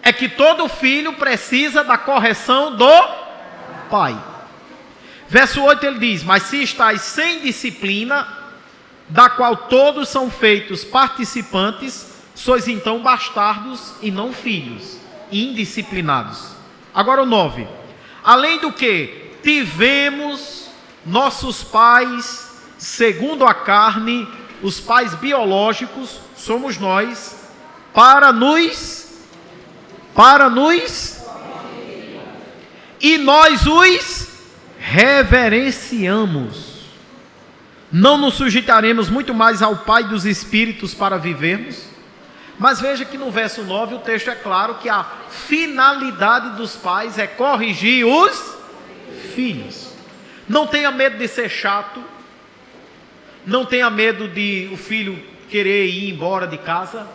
é que todo filho precisa da correção do pai. Verso 8 ele diz, mas se estáis sem disciplina, da qual todos são feitos participantes, sois então bastardos e não filhos, indisciplinados. Agora o 9, além do que tivemos nossos pais, segundo a carne, os pais biológicos, somos nós, para nos, e nós os reverenciamos. Não nos sujeitaremos muito mais ao Pai dos Espíritos para vivermos? Mas veja que no verso 9 o texto é claro que a finalidade dos pais é corrigir os filhos. Não tenha medo de ser chato, não tenha medo de o filho querer ir embora de casa,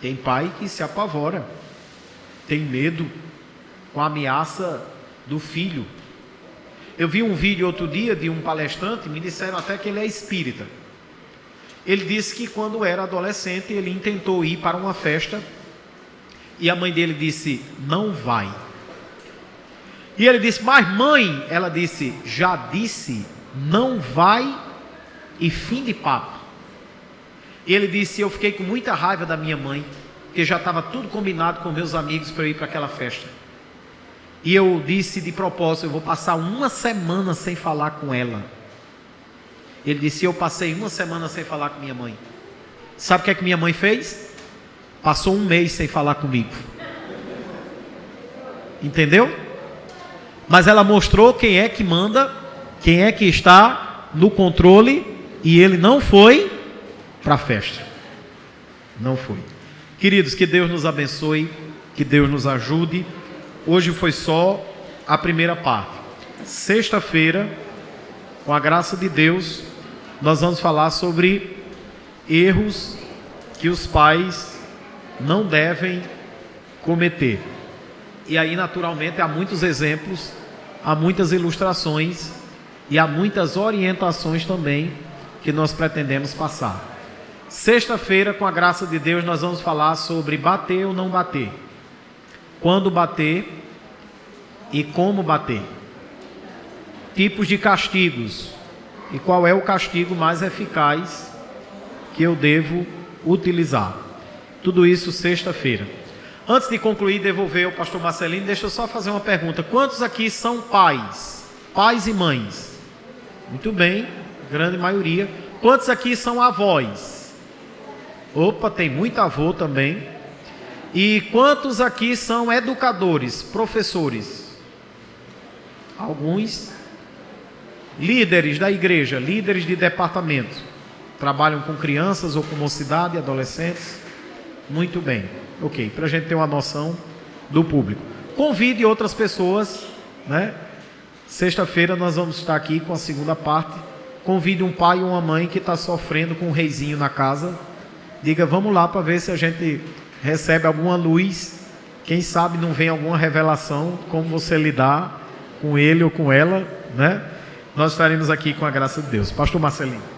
Tem pai que se apavora, tem medo com a ameaça do filho. Eu vi um vídeo outro dia de um palestrante, me disseram até que ele é espírita. Ele disse que quando era adolescente ele intentou ir para uma festa e a mãe dele disse: não vai. E ele disse: mas mãe, ela disse: já disse, não vai e fim de papo. E ele disse: eu fiquei com muita raiva da minha mãe, porque já estava tudo combinado com meus amigos para eu ir para aquela festa. E eu disse de propósito: eu vou passar uma semana sem falar com ela. Ele disse: eu passei uma semana sem falar com minha mãe. Sabe o que é que minha mãe fez? Passou um mês sem falar comigo. Entendeu? Mas ela mostrou quem é que manda, quem é que está no controle, e ele não foi para a festa. Não foi. Queridos, que Deus nos abençoe, que Deus nos ajude. Hoje foi só a primeira parte. Sexta-feira, com a graça de Deus, nós vamos falar sobre erros que os pais não devem cometer. E aí, naturalmente, há muitos exemplos, há muitas ilustrações e há muitas orientações também que nós pretendemos passar. Sexta-feira, com a graça de Deus, nós vamos falar sobre bater ou não bater. Quando bater e como bater. Tipos de castigos e qual é o castigo mais eficaz que eu devo utilizar. Tudo isso sexta-feira. Antes de concluir e devolver ao pastor Marcelino, deixa eu só fazer uma pergunta. Quantos aqui são pais? Pais e mães? Muito bem, grande maioria. Quantos aqui são avós? Opa, tem muito avô também. E quantos aqui são educadores, professores? Alguns. Líderes da igreja, líderes de departamento. Trabalham com crianças ou com mocidade, adolescentes? Muito bem. Ok, para a gente ter uma noção do público. Convide outras pessoas, né? Sexta-feira nós vamos estar aqui com a segunda parte. Convide um pai ou uma mãe que está sofrendo com um reizinho na casa. Diga: vamos lá para ver se a gente recebe alguma luz. Quem sabe não vem alguma revelação, como você lidar com ele ou com ela, né? Nós estaremos aqui com a graça de Deus. Pastor Marcelino.